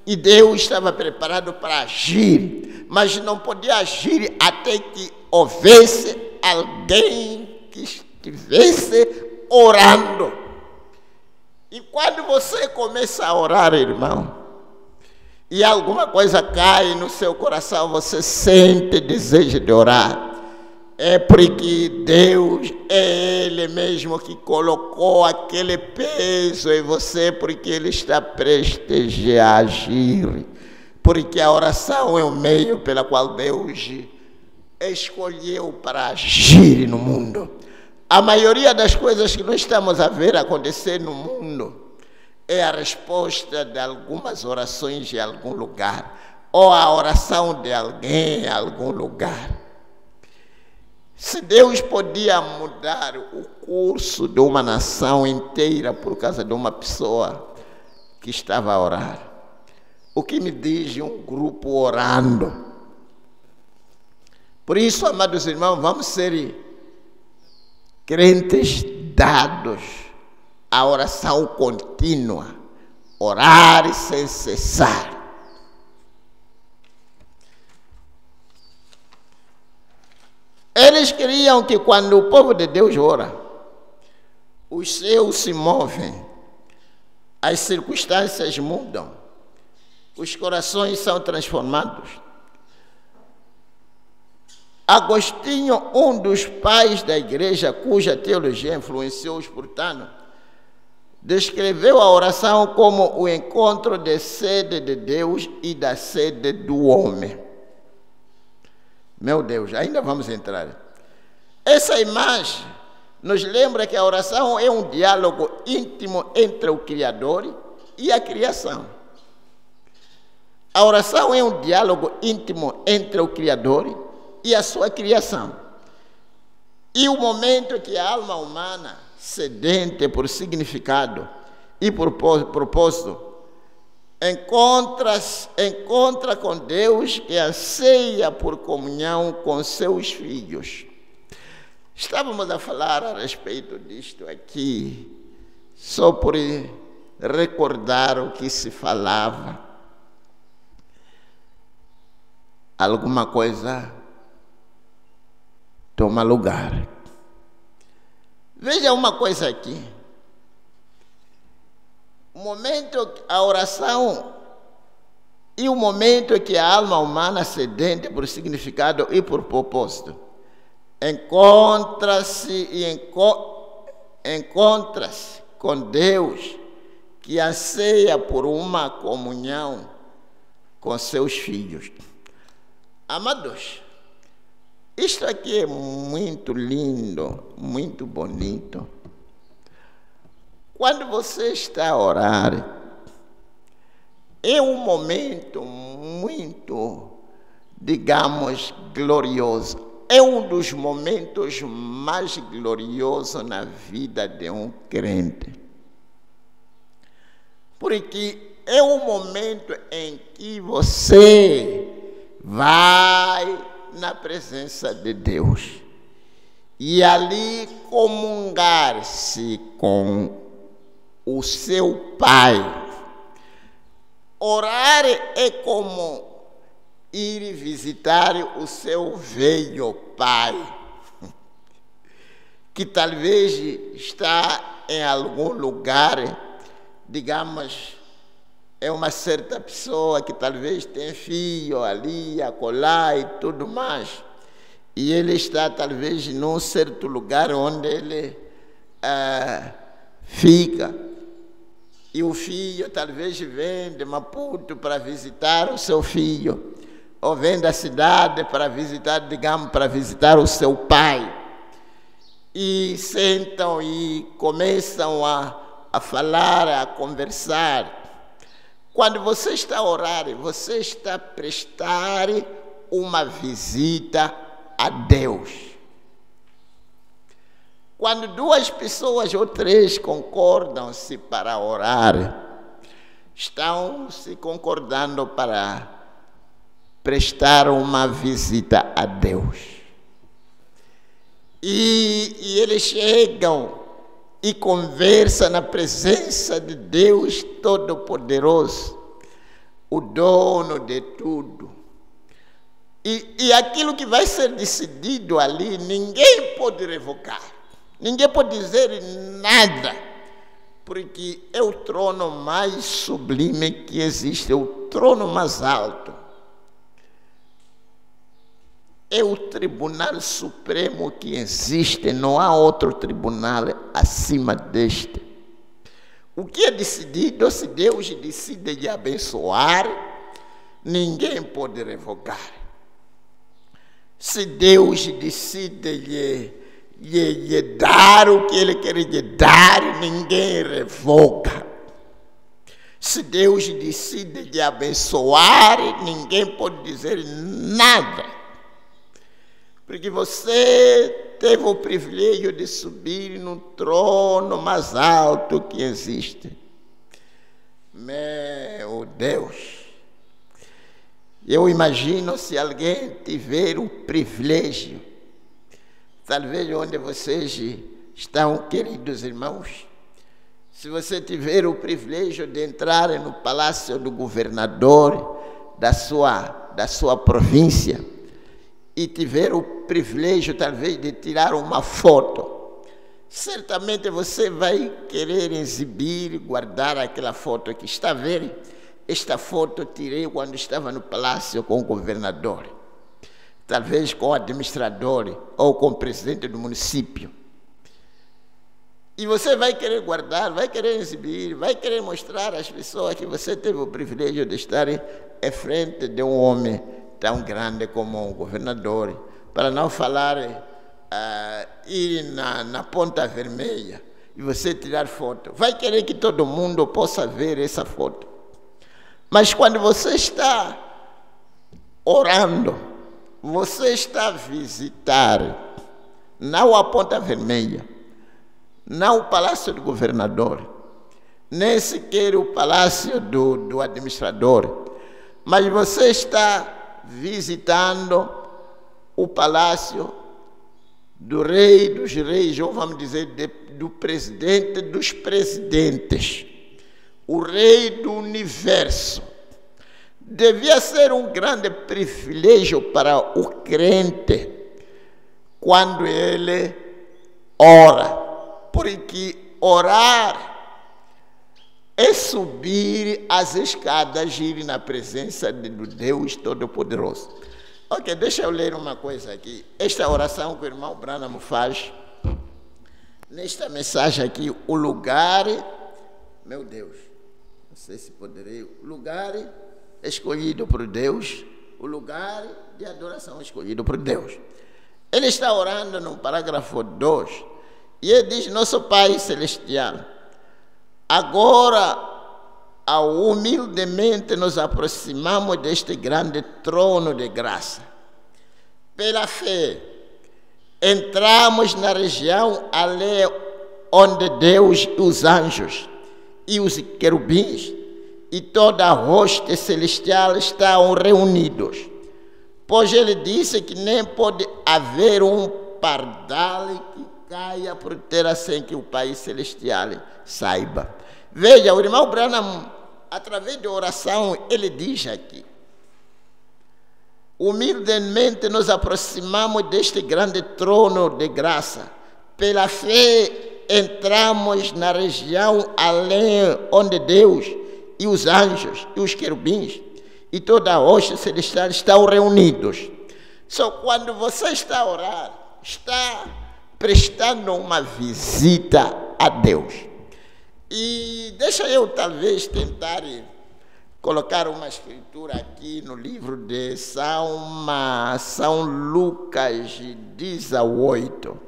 e Deus estava preparado para agir, mas não podia agir até que houvesse alguém que estivesse orando. E quando você começa a orar, irmão, e alguma coisa cai no seu coração, você sente desejo de orar, é porque Deus é Ele mesmo que colocou aquele peso em você, porque Ele está prestes a agir, porque a oração é o meio pelo qual Deus escolheu para agir no mundo. A maioria das coisas que nós estamos a ver acontecer no mundo é a resposta de algumas orações em algum lugar, ou a oração de alguém em algum lugar. Se Deus podia mudar o curso de uma nação inteira por causa de uma pessoa que estava a orar, o que me diz de um grupo orando? Por isso, amados irmãos, vamos ser crentes dados à oração contínua, orar sem cessar. Eles queriam que quando o povo de Deus ora, os céus se movem as circunstâncias mudam, os corações são transformados. Agostinho, um dos pais da igreja cuja teologia influenciou os puritanos, descreveu a oração como o encontro da sede de Deus e da sede do homem. Meu Deus, ainda vamos entrar. Essa imagem nos lembra que a oração é um diálogo íntimo entre o Criador e a criação. A oração é um diálogo íntimo entre o Criador e a sua criação. E o momento que a alma humana, sedente por significado e por propósito, encontra com Deus que anseia por comunhão com seus filhos. Estávamos a falar a respeito disto aqui, só por recordar o que se falava. Alguma coisa toma lugar. Veja uma coisa aqui. O momento, a oração e o momento que a alma humana sedente por significado e por propósito encontra-se com Deus que anseia por uma comunhão com seus filhos. Amados, isto aqui é muito lindo, muito bonito. Quando você está a orar, é um momento muito, digamos, glorioso. É um dos momentos mais gloriosos na vida de um crente. Porque é um momento em que você vai na presença de Deus e ali comungar-se com o seu Pai. Orar é como ir visitar o seu velho pai, que talvez está em algum lugar, digamos, é uma certa pessoa que talvez tem filho ali, acolá e tudo mais, e ele está talvez num certo lugar onde ele fica, e o filho talvez vem de Maputo para visitar o seu filho, ou vem da cidade para visitar, digamos, para visitar o seu pai, e sentam e começam a falar, a conversar. Quando você está a orar, você está a prestar uma visita a Deus. Quando duas pessoas ou três concordam-se para orar, estão se concordando para prestar uma visita a Deus. E eles chegam e conversam na presença de Deus Todo-Poderoso, o dono de tudo. E aquilo que vai ser decidido ali, ninguém pode revogar, ninguém pode dizer nada, porque é o trono mais sublime que existe, é o trono mais alto. É o tribunal supremo que existe, não há outro tribunal acima deste. O que é decidido, se Deus decide de abençoar, ninguém pode revogar. Se Deus decide lhe dar o que Ele quer lhe dar, ninguém revoga. Se Deus decide de abençoar, ninguém pode dizer nada. Porque você teve o privilégio de subir no trono mais alto que existe. Meu Deus! Eu imagino se alguém tiver o privilégio, talvez onde vocês estão, queridos irmãos, se você tiver o privilégio de entrar no palácio do governador da sua província, e tiver o privilégio, talvez, de tirar uma foto, certamente você vai querer exibir, guardar aquela foto aqui. Está a ver? Esta foto eu tirei quando estava no palácio com o governador, talvez com o administrador ou com o presidente do município. E você vai querer guardar, vai querer exibir, vai querer mostrar às pessoas que você teve o privilégio de estar em frente de um homem tão grande como o governador, para não falar ir na Ponta Vermelha e você tirar foto. Vai querer que todo mundo possa ver essa foto. Mas quando você está orando, você está a visitar não a Ponta Vermelha, não o Palácio do Governador, nem sequer o Palácio do Administrador, mas você está visitando o Palácio do Rei dos Reis, ou vamos dizer, do Presidente dos Presidentes, o Rei do Universo. Devia ser um grande privilégio para o crente quando ele ora, porque orar é subir as escadas e ir na presença do Deus Todo-Poderoso. Ok, deixa eu ler uma coisa aqui. Esta oração que o irmão Branham faz, nesta mensagem aqui, o lugar, meu Deus, não sei se poderei, o lugar escolhido por Deus, o lugar de adoração escolhido por Deus. Ele está orando no parágrafo 2, e ele diz: nosso Pai Celestial, agora, ao humildemente nos aproximamos deste grande trono de graça. Pela fé, entramos na região ali onde Deus, os anjos e os querubins e toda a hoste celestial estão reunidos. Pois ele disse que nem pode haver um pardal que caia por terra sem que o Pai Celestial saiba. Veja, o irmão Branham, através de oração, ele diz aqui: humildemente nos aproximamos deste grande trono de graça. Pela fé entramos na região além onde Deus e os anjos e os querubins e toda a hoste celestial estão reunidos. Só quando você está a orar, está prestando uma visita a Deus. E deixa eu talvez tentar colocar uma escritura aqui no livro de São Lucas 18.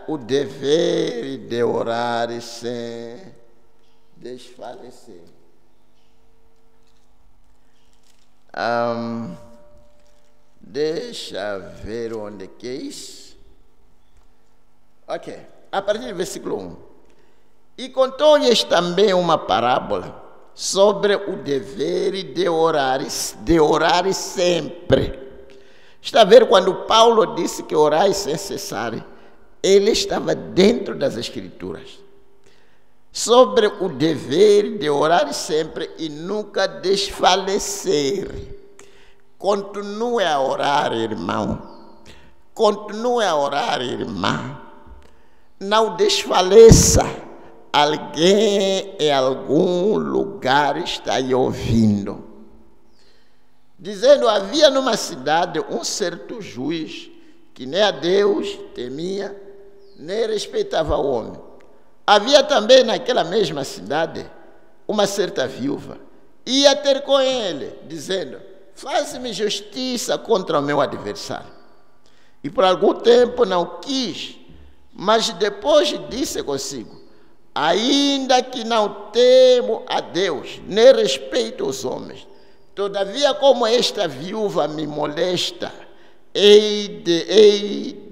O dever de orar sem desfalecer. Deixa ver onde que é isso. Ok, a partir do versículo 1. E contou-lhes também uma parábola sobre o dever de orar sempre. Está a ver, quando Paulo disse que orai sem cessar, ele estava dentro das Escrituras. Sobre o dever de orar sempre e nunca desfalecer. Continue a orar, irmão. Continue a orar, irmã. Não desfaleça. Alguém em algum lugar está aí ouvindo. Dizendo: havia numa cidade um certo juiz que nem a Deus temia, nem respeitava o homem. Havia também naquela mesma cidade uma certa viúva. Ia ter com ele, dizendo: faz-me justiça contra o meu adversário. E por algum tempo não quis, mas depois disse consigo: ainda que não temo a Deus, nem respeito os homens, todavia, como esta viúva me molesta, hei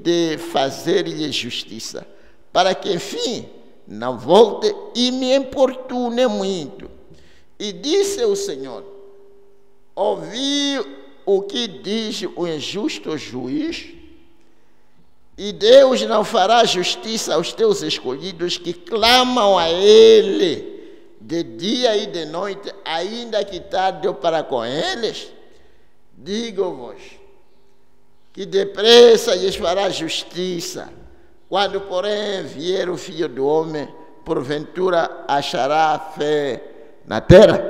de fazer-lhe justiça, para que, enfim, não volte e me importune muito. E disse o Senhor: ouvi o que diz o injusto juiz, e Deus não fará justiça aos teus escolhidos que clamam a Ele de dia e de noite, ainda que tarde para com eles? Digo-vos que depressa lhes fará justiça. Quando, porém, vier o Filho do Homem, porventura achará fé na terra?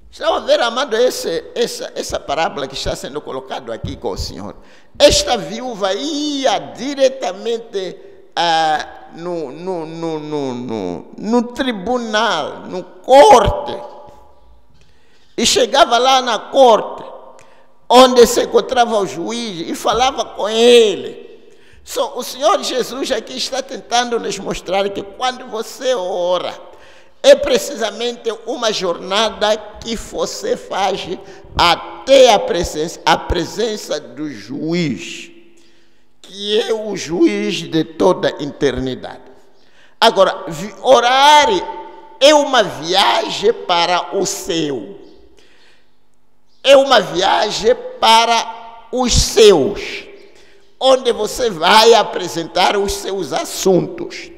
Estão a ver, amado, essa parábola que está sendo colocada aqui com o Senhor. Esta viúva ia diretamente no tribunal, no corte. E chegava lá na corte, onde se encontrava o juiz, e falava com ele. O Senhor Jesus aqui está tentando nos mostrar que quando você ora, é precisamente uma jornada que você faz até a presença do juiz, que é o juiz de toda a eternidade. Agora, orar é uma viagem para o céu. É uma viagem para os seus, onde você vai apresentar os seus assuntos.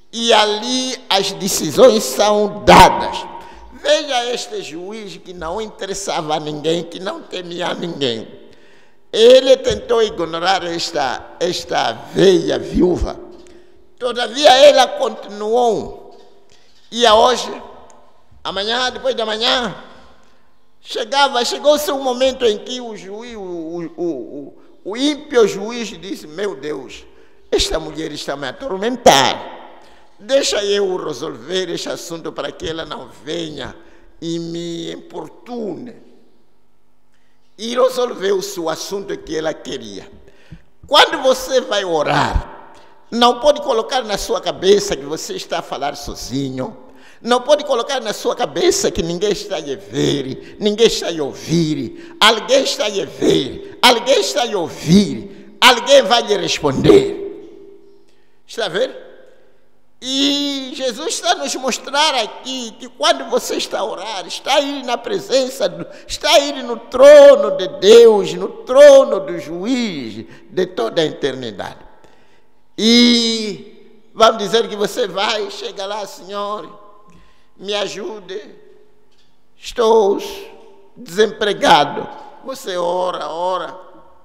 E ali as decisões são dadas. Veja este juiz que não interessava a ninguém, que não temia a ninguém. Ele tentou ignorar esta velha viúva. Todavia ela continuou. E hoje, amanhã, depois de amanhã, chegou-se um momento em que o juiz, o ímpio juiz disse: meu Deus, esta mulher está me atormentando. Deixa eu resolver este assunto para que ela não venha e me importune. E resolveu-se o assunto que ela queria. Quando você vai orar, não pode colocar na sua cabeça que você está a falar sozinho. Não pode colocar na sua cabeça que ninguém está a ver, ninguém está a ouvir. Alguém está a ver, alguém está a ouvir. Alguém vai lhe responder. Está a ver? E Jesus está a nos mostrar aqui que quando você está a orar, está a ir na presença, está a ir no trono de Deus, no trono do juiz de toda a eternidade. E vamos dizer que você vai, chega lá: Senhor, me ajude, estou desempregado. Você ora,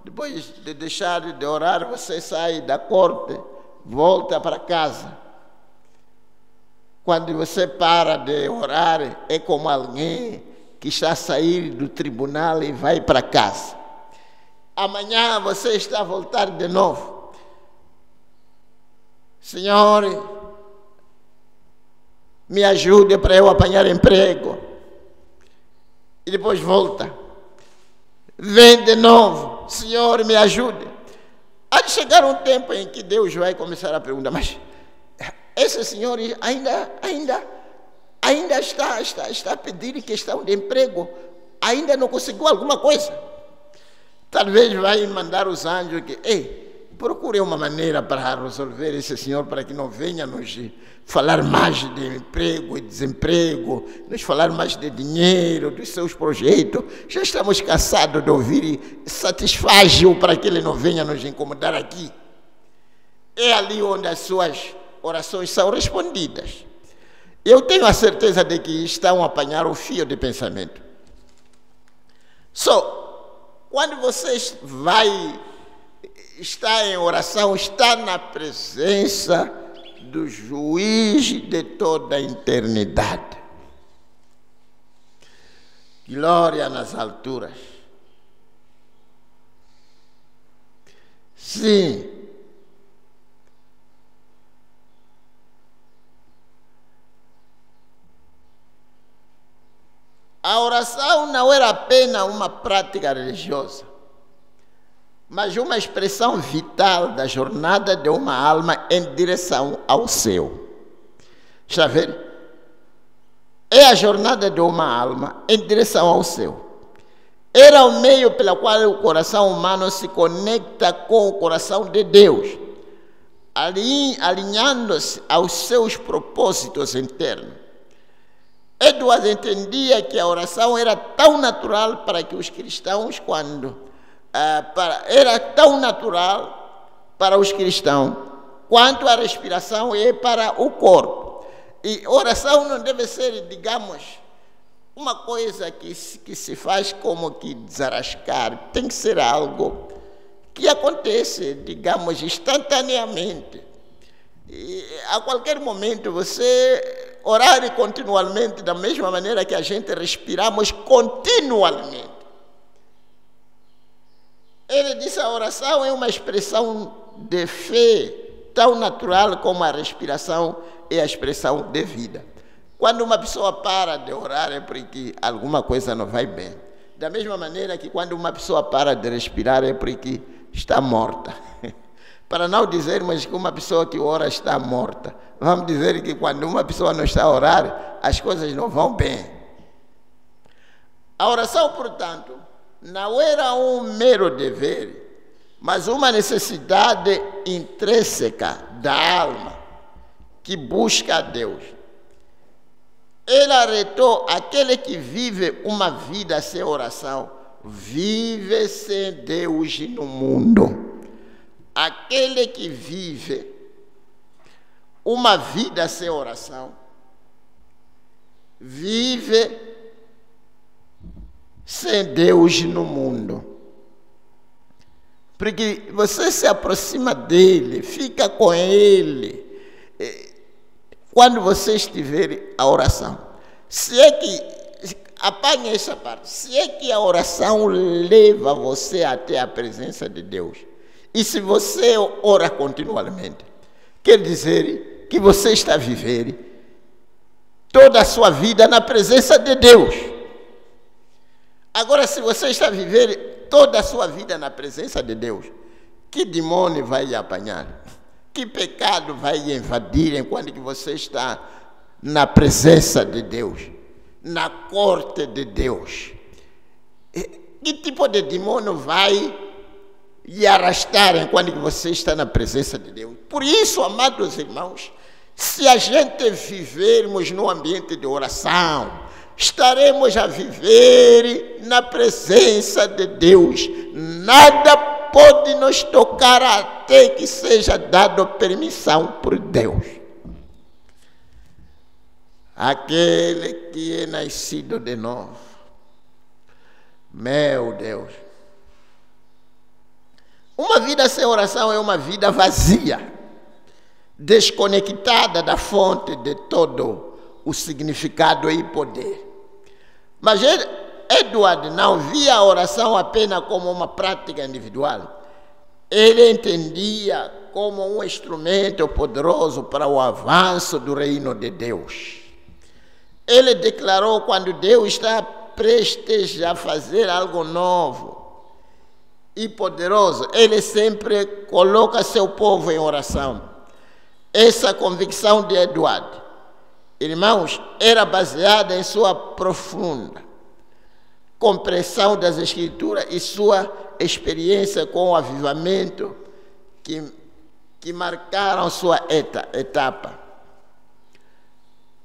depois de deixar de orar, você sai da corte, volta para casa. Quando você para de orar, é como alguém que está a sair do tribunal e vai para casa. Amanhã você está a voltar de novo. Senhor, me ajude para eu apanhar emprego. E depois volta. Vem de novo. Senhor, me ajude. Há de chegar um tempo em que Deus vai começar a perguntar: mas esse senhor ainda está a pedir questão de emprego, ainda não conseguiu alguma coisa. Talvez vai mandar os anjos que: procure uma maneira para resolver esse senhor, para que não venha nos falar mais de emprego e desemprego, nos falar mais de dinheiro, dos seus projetos. Já estamos cansados de ouvir, satisfaz-o para que ele não venha nos incomodar aqui. É ali onde as suas orações são respondidas. Eu tenho a certeza de que estão a apanhar o fio de pensamento. Quando você está em oração, está na presença do juiz de toda a eternidade. Glória nas alturas. Sim. A oração não era apenas uma prática religiosa, mas uma expressão vital da jornada de uma alma em direção ao céu. Está vendo? É a jornada de uma alma em direção ao céu. Era o meio pelo qual o coração humano se conecta com o coração de Deus, alinhando-se aos seus propósitos internos. Edwards entendia que a oração era tão natural para que os cristãos, era tão natural para os cristãos, quanto a respiração é para o corpo. E oração não deve ser, digamos, uma coisa que se faz como que desarascar. Tem que ser algo que acontece, digamos, instantaneamente. E a qualquer momento você orar continuamente da mesma maneira que a gente respiramos continuamente. Ele disse: a oração é uma expressão de fé tão natural como a respiração é a expressão de vida. Quando uma pessoa para de orar é porque alguma coisa não vai bem. Da mesma maneira que quando uma pessoa para de respirar é porque está morta. Para não dizermos que uma pessoa que ora está morta, vamos dizer que quando uma pessoa não está a orar, as coisas não vão bem. A oração, portanto, não era um mero dever, mas uma necessidade intrínseca da alma que busca a Deus. Ele alertou: aquele que vive uma vida sem oração, vive sem Deus no mundo. Aquele que vive uma vida sem oração, vive sem Deus no mundo. Porque você se aproxima dele, fica com ele, quando você estiver a oração. Se é que, apanhe essa parte, se é que a oração leva você até a presença de Deus, e se você ora continuamente, quer dizer que você está a viver toda a sua vida na presença de Deus. Agora, se você está a viver toda a sua vida na presença de Deus, que demônio vai lhe apanhar? Que pecado vai lhe invadir enquanto que você está na presença de Deus, na corte de Deus? Que tipo de demônio vai lhe arrastar enquanto que você está na presença de Deus? Por isso, amados irmãos, se a gente vivermos no ambiente de oração, estaremos a viver na presença de Deus. Nada pode nos tocar até que seja dado permissão por Deus. Aquele que é nascido de novo, meu Deus, uma vida sem oração é uma vida vazia, desconectada da fonte de todo o significado e poder. Mas Edward não via a oração apenas como uma prática individual. Ele entendia como um instrumento poderoso para o avanço do reino de Deus. Ele declarou: quando Deus está prestes a fazer algo novo e poderoso, ele sempre coloca seu povo em oração. Essa convicção de Edward, irmãos, era baseada em sua profunda compreensão das Escrituras e sua experiência com o avivamento que marcaram sua etapa.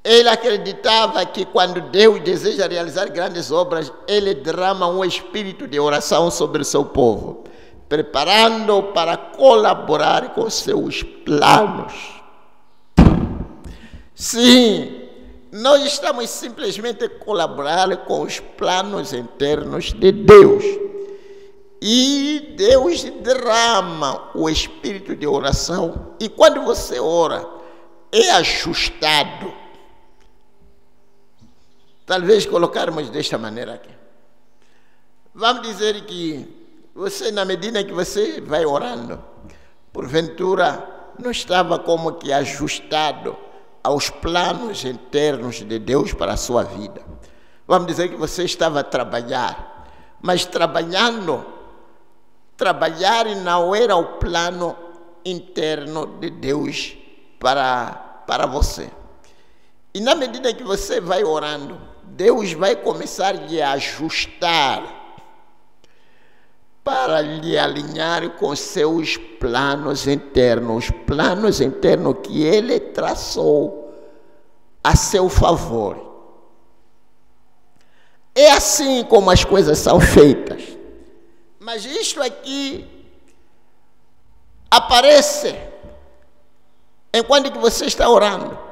Ele acreditava que quando Deus deseja realizar grandes obras, ele derrama um espírito de oração sobre o seu povo, preparando-o para colaborar com seus planos. Sim, nós estamos simplesmente colaborando com os planos internos de Deus. E Deus derrama o espírito de oração. E quando você ora, é ajustado. Talvez colocarmos desta maneira aqui. Vamos dizer que você, na medida que você vai orando, porventura não estava como que ajustado aos planos internos de Deus para a sua vida. Vamos dizer que você estava a trabalhar, mas trabalhar não era o plano interno de Deus para você. E na medida que você vai orando, Deus vai começar a lhe ajustar para lhe alinhar com seus planos internos que Ele traçou a seu favor. É assim como as coisas são feitas. Mas isto aqui aparece enquanto que você está orando.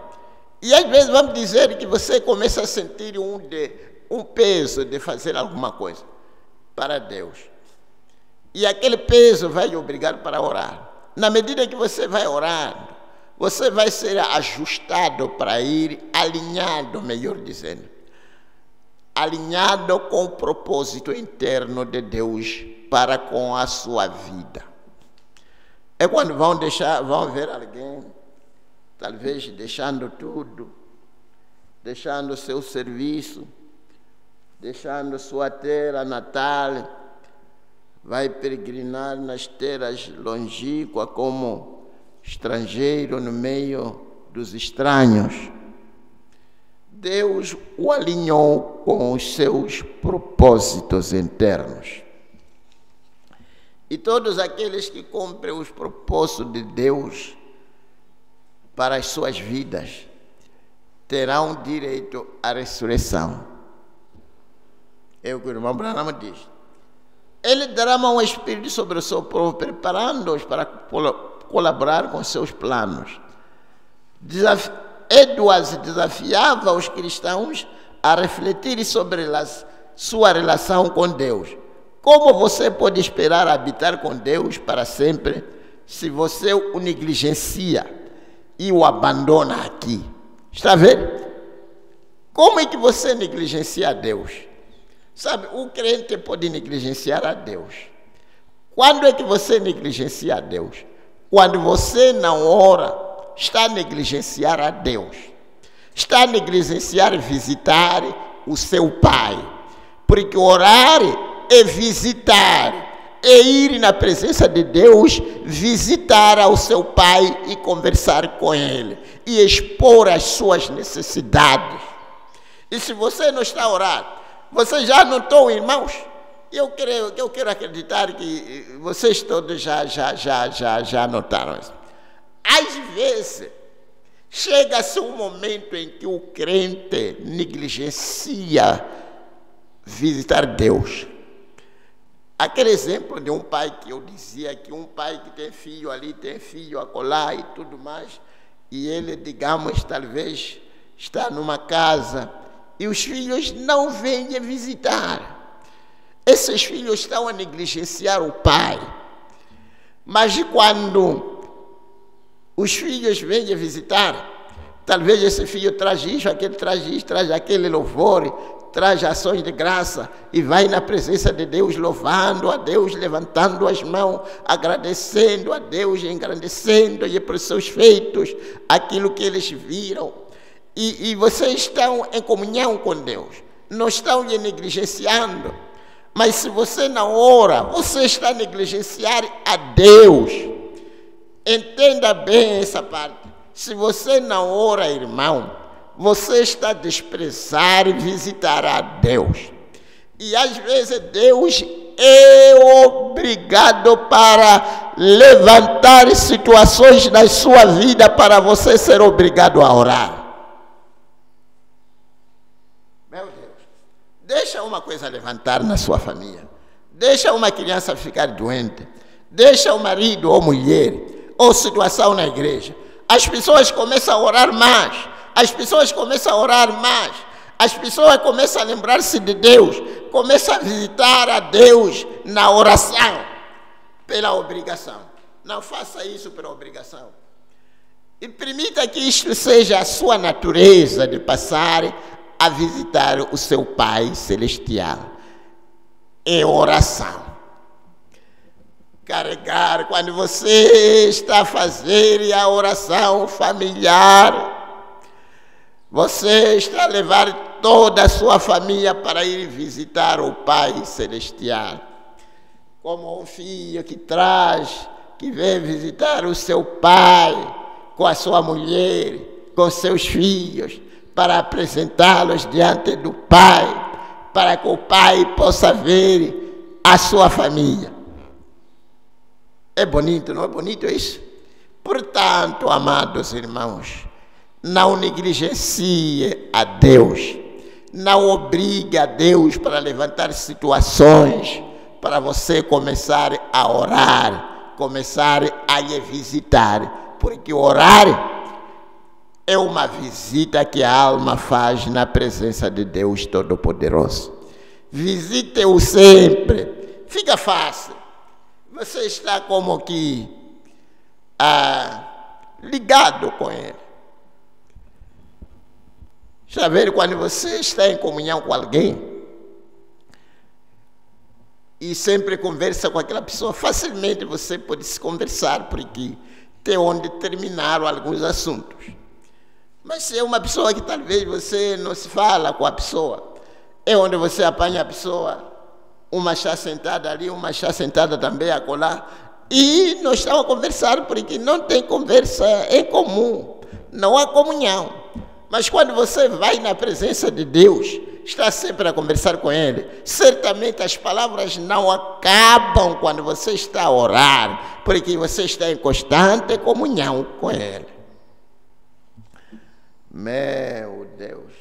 E às vezes vamos dizer que você começa a sentir um peso de fazer alguma coisa para Deus. E aquele peso vai lhe obrigar para orar. Na medida que você vai orando, você vai ser ajustado para ir alinhado, melhor dizendo, alinhado com o propósito interno de Deus para com a sua vida. É quando vão ver alguém, talvez deixando tudo, deixando seu serviço, deixando sua terra natal, vai peregrinar nas terras longínquas como estrangeiro no meio dos estranhos. Deus o alinhou com os seus propósitos internos. E todos aqueles que cumprem os propósitos de Deus para as suas vidas terão direito à ressurreição. É o que o irmão Branham diz. Ele derrama um espírito sobre o seu povo, preparando-os para colaborar com seus planos. Edwards desafiava os cristãos a refletir sobre sua relação com Deus. Como você pode esperar habitar com Deus para sempre se você o negligencia e o abandona aqui? Está vendo? Como é que você negligencia Deus? Sabe, o crente pode negligenciar a Deus. Quando é que você negligencia a Deus? Quando você não ora, está a negligenciar a Deus. Está a negligenciar visitar o seu Pai. Porque orar é visitar, é ir na presença de Deus, visitar ao seu Pai e conversar com Ele. E expor as suas necessidades. E se você não está a orar, você já notou, irmãos? Eu quero acreditar que vocês todos já notaram isso. Às vezes, chega-se um momento em que o crente negligencia visitar Deus. Aquele exemplo de um pai que eu dizia, que um pai que tem filho ali, tem filho acolá e tudo mais, e ele, digamos, talvez está numa casa e os filhos não vêm visitar. Esses filhos estão a negligenciar o pai. Mas quando os filhos vêm visitar, talvez esse filho traz isso, traz aquele louvor, traz ações de graça e vai na presença de Deus, louvando a Deus, levantando as mãos, agradecendo a Deus, engrandecendo-lhe por seus feitos, aquilo que eles viram. E vocês estão em comunhão com Deus, não estão lhe negligenciando. Mas se você não ora, você está a negligenciar a Deus. Entenda bem essa parte. Se você não ora, irmão, você está a desprezar e visitar a Deus. E às vezes Deus é obrigado para levantar situações na sua vida para você ser obrigado a orar. Meu Deus, deixa uma coisa levantar na sua família. Deixa uma criança ficar doente. Deixa o marido ou mulher, ou situação na igreja. As pessoas começam a orar mais. As pessoas começam a orar mais. As pessoas começam a lembrar-se de Deus. Começam a visitar a Deus na oração. Pela obrigação. Não faça isso pela obrigação. E permita que isto seja a sua natureza de passar a visitar o seu Pai Celestial. É oração. Carregar, quando você está a fazer a oração familiar, você está a levar toda a sua família para ir visitar o Pai Celestial. Como um filho que vem visitar o seu pai, com a sua mulher, com seus filhos, para apresentá-los diante do Pai, para que o Pai possa ver a sua família. É bonito, não é bonito isso? Portanto, amados irmãos, não negligencie a Deus, não obrigue a Deus para levantar situações para você começar a orar, começar a lhe visitar, porque orar é uma visita que a alma faz na presença de Deus Todo-Poderoso. Visite-o sempre, fica fácil. você está como que ligado com Ele. Já ver quando você está em comunhão com alguém e sempre conversa com aquela pessoa, facilmente você pode se conversar, porque tem onde terminaram alguns assuntos. Mas se é uma pessoa que talvez você não se fala com a pessoa, é onde você apanha a pessoa, uma está sentada ali, uma está sentada também acolá, e não estão a conversar, porque não tem conversa em comum, não há comunhão. Mas quando você vai na presença de Deus, está sempre a conversar com Ele, certamente as palavras não acabam quando você está a orar, porque você está em constante comunhão com Ele. Meu Deus.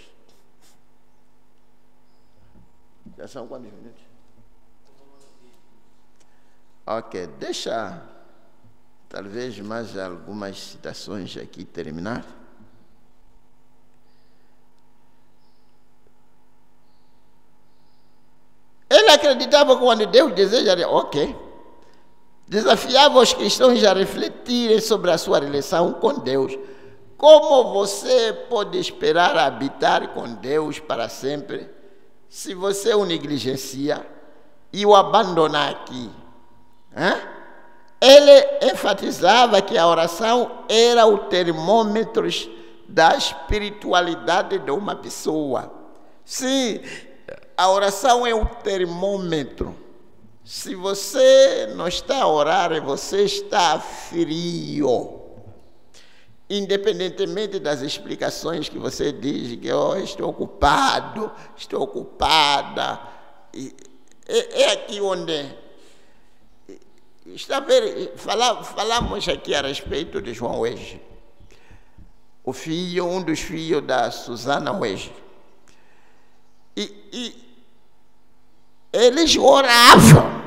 Já são quantos minutos? Ok, deixa talvez mais algumas citações aqui terminar. Ele acreditava que quando Deus deseja, ok, desafiava os cristãos a refletirem sobre a sua relação com Deus. Como você pode esperar habitar com Deus para sempre se você o negligencia e o abandonar aqui? Ele enfatizava que a oração era o termômetro da espiritualidade de uma pessoa. Sim, a oração é o termômetro. Se você não está a orar, você está frio. Independentemente das explicações que você diz, que estou ocupado, estou ocupada. É aqui onde está a ver, falamos aqui a respeito de João Wesley, o filho, um dos filhos da Susana Wesley. E eles oravam,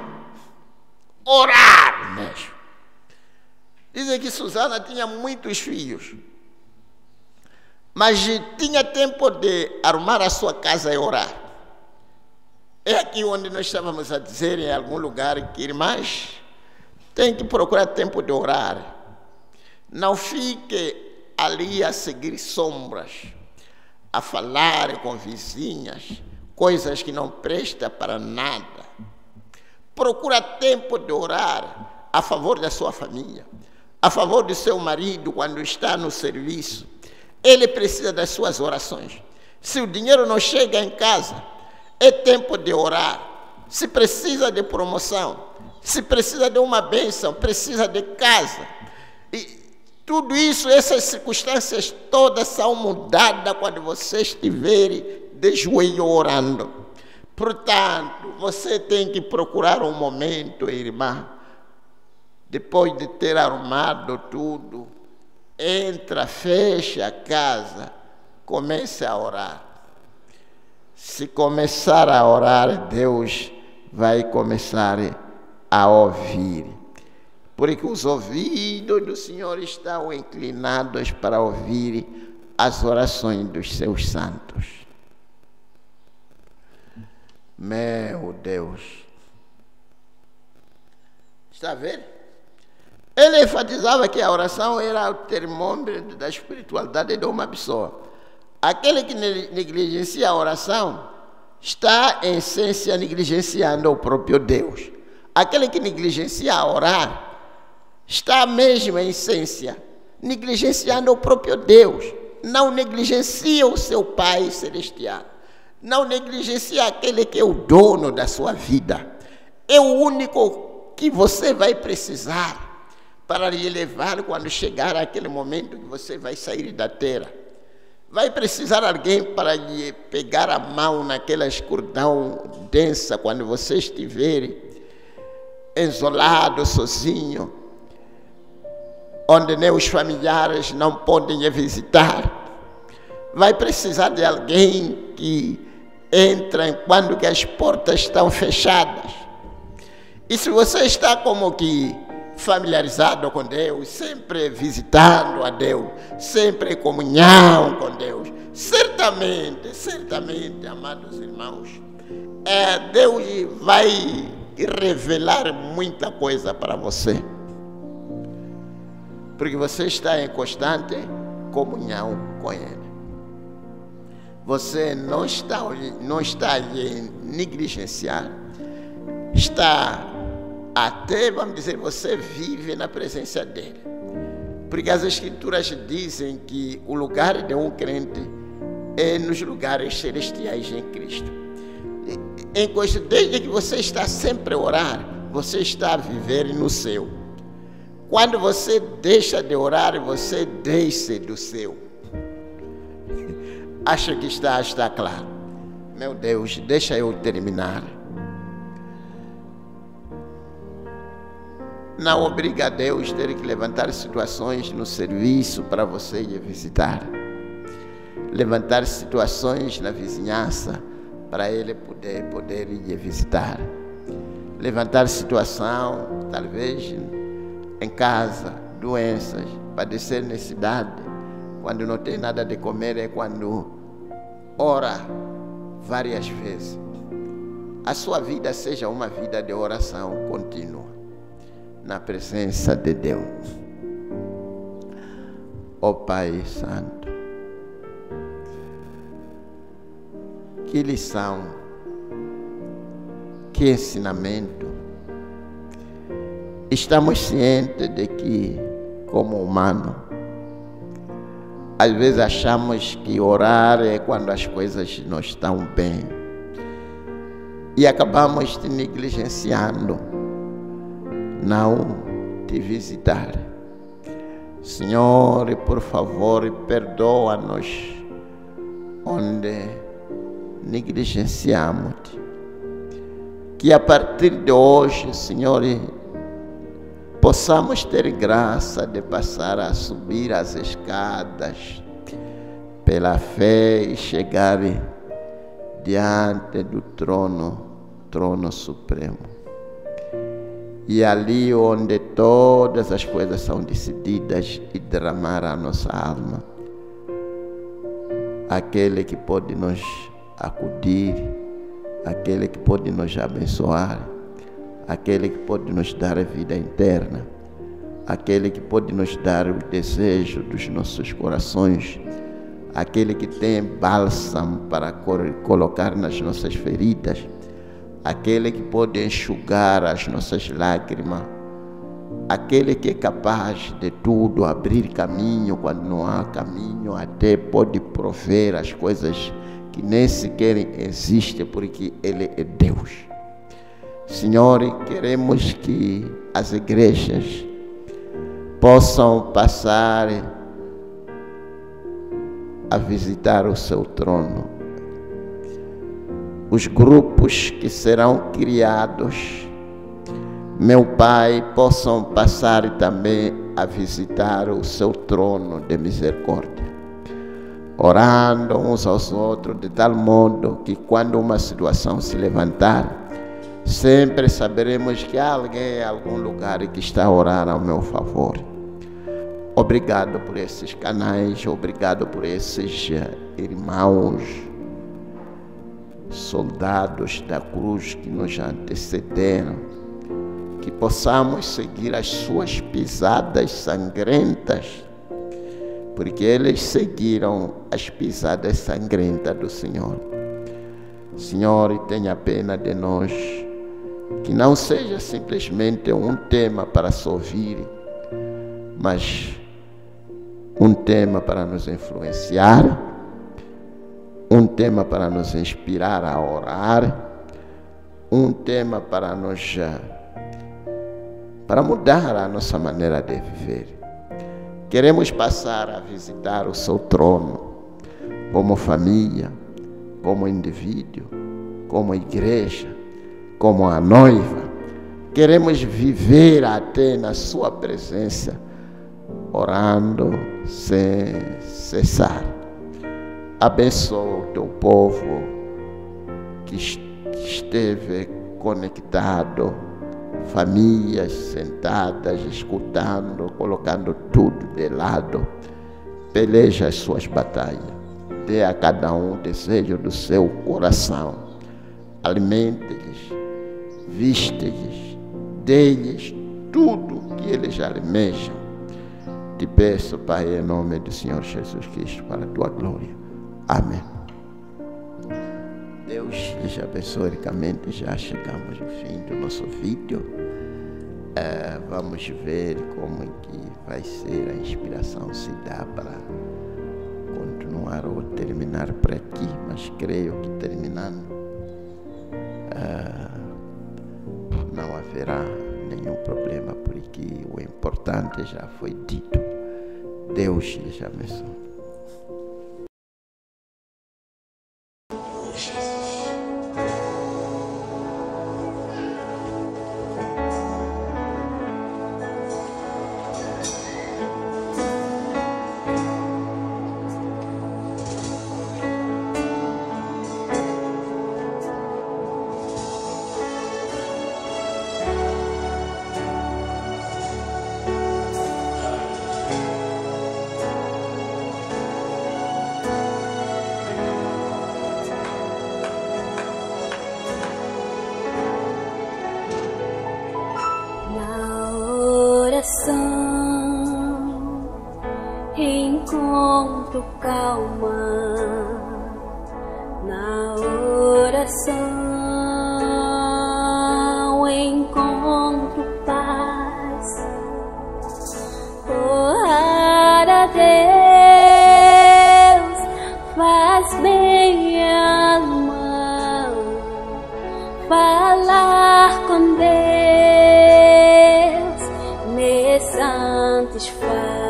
orar mesmo. Dizem que Susana tinha muitos filhos, mas tinha tempo de arrumar a sua casa e orar. É aqui onde nós estávamos a dizer em algum lugar que, irmãs, tem que procurar tempo de orar. Não fique ali a seguir sombras, a falar com vizinhas, coisas que não prestam para nada. Procura tempo de orar a favor da sua família, a favor do seu marido quando está no serviço. Ele precisa das suas orações. Se o dinheiro não chega em casa, é tempo de orar. Se precisa de promoção, se precisa de uma bênção, precisa de casa. E tudo isso, essas circunstâncias todas são mudadas quando você estiver de joelho orando. Portanto, você tem que procurar um momento, irmã, depois de ter arrumado tudo, entra, fecha a casa, comece a orar. Se começar a orar, Deus vai começar a ouvir. Porque os ouvidos do Senhor estão inclinados para ouvir as orações dos seus santos. Meu Deus. Está vendo? Ele enfatizava que a oração era o termômetro da espiritualidade de uma pessoa. Aquele que negligencia a oração está, em essência, negligenciando o próprio Deus. Aquele que negligencia a orar está mesmo, em essência, negligenciando o próprio Deus. Não negligencia o seu Pai Celestial. Não negligencia aquele que é o dono da sua vida. É o único que você vai precisar para lhe levar quando chegar aquele momento que você vai sair da terra. Vai precisar alguém para lhe pegar a mão naquela escuridão densa quando você estiver isolado, sozinho, onde nem os familiares não podem lhe visitar. Vai precisar de alguém que entra quando que as portas estão fechadas. E se você está como que familiarizado com Deus, sempre visitando a Deus, sempre em comunhão com Deus, certamente, amados irmãos, Deus vai que revelar muita coisa para você. Porque você está em constante comunhão com Ele. Você não está a negligenciar. Está até, vamos dizer, você vive na presença dEle. Porque as Escrituras dizem que o lugar de um crente é nos lugares celestiais em Cristo. Desde que você está sempre a orar, você está a viver no céu. Quando você deixa de orar, você desce do céu. Acho que está claro. Meu Deus, deixa eu terminar. Não obriga a Deus a ter que levantar situações no serviço para você ir visitar. Levantar situações na vizinhança para Ele poder ir visitar. Levantar situação, talvez, em casa, doenças, padecer necessidade. Quando não tem nada de comer é quando ora várias vezes. A sua vida seja uma vida de oração contínua na presença de Deus. Ó Pai Santo, que lição, que ensinamento. Estamos cientes de que, como humano, às vezes achamos que orar é quando as coisas não estão bem e acabamos te negligenciando, não te visitar. Senhor, por favor, perdoa-nos onde negligenciamos-te. Que a partir de hoje, Senhor, possamos ter graça de passar a subir as escadas pela fé e chegar diante do trono supremo. E ali onde todas as coisas são decididas e derramar a nossa alma, aquele que pode nos acudir, aquele que pode nos abençoar, aquele que pode nos dar a vida interna, aquele que pode nos dar o desejo dos nossos corações, aquele que tem bálsamo para colocar nas nossas feridas, aquele que pode enxugar as nossas lágrimas, aquele que é capaz de tudo, abrir caminho quando não há caminho, até pode prover as coisas que nem sequer existem, porque Ele é Deus. Senhor, queremos que as igrejas possam passar a visitar o seu trono. Os grupos que serão criados, meu Pai, possam passar também a visitar o seu trono de misericórdia, orando uns aos outros de tal modo que quando uma situação se levantar, sempre saberemos que há alguém em algum lugar que está a orar ao meu favor. Obrigado por esses canais, obrigado por esses irmãos, soldados da cruz que nos antecederam, que possamos seguir as suas pisadas sangrentas, porque eles seguiram as pisadas sangrentas do Senhor. Senhor, tenha pena de nós, que não seja simplesmente um tema para se ouvir, mas um tema para nos influenciar, um tema para nos inspirar a orar, um tema para mudar a nossa maneira de viver. Queremos passar a visitar o seu trono como família, como indivíduo, como igreja, como a noiva. Queremos viver até na sua presença, orando sem cessar. Abençoa o teu povo que esteve conectado, famílias sentadas, escutando, colocando tudo de lado. Peleja as suas batalhas. Dê a cada um o desejo do seu coração. Alimente-lhes viste-lhes, dê-lhes tudo o que eles almejam. Te peço, Pai, em nome do Senhor Jesus Cristo, para a tua glória. Amém. Deus lhes abençoe ricamente. Já chegamos ao fim do nosso vídeo. Vamos ver como é que vai ser a inspiração, se dá para continuar ou terminar por aqui, mas creio que terminando não haverá nenhum problema, porque o importante já foi dito. Deus lhes abençoe.
Encontro calma na oração, encontro paz. Orar a Deus faz bem a alma, falar com Deus me satisfaz.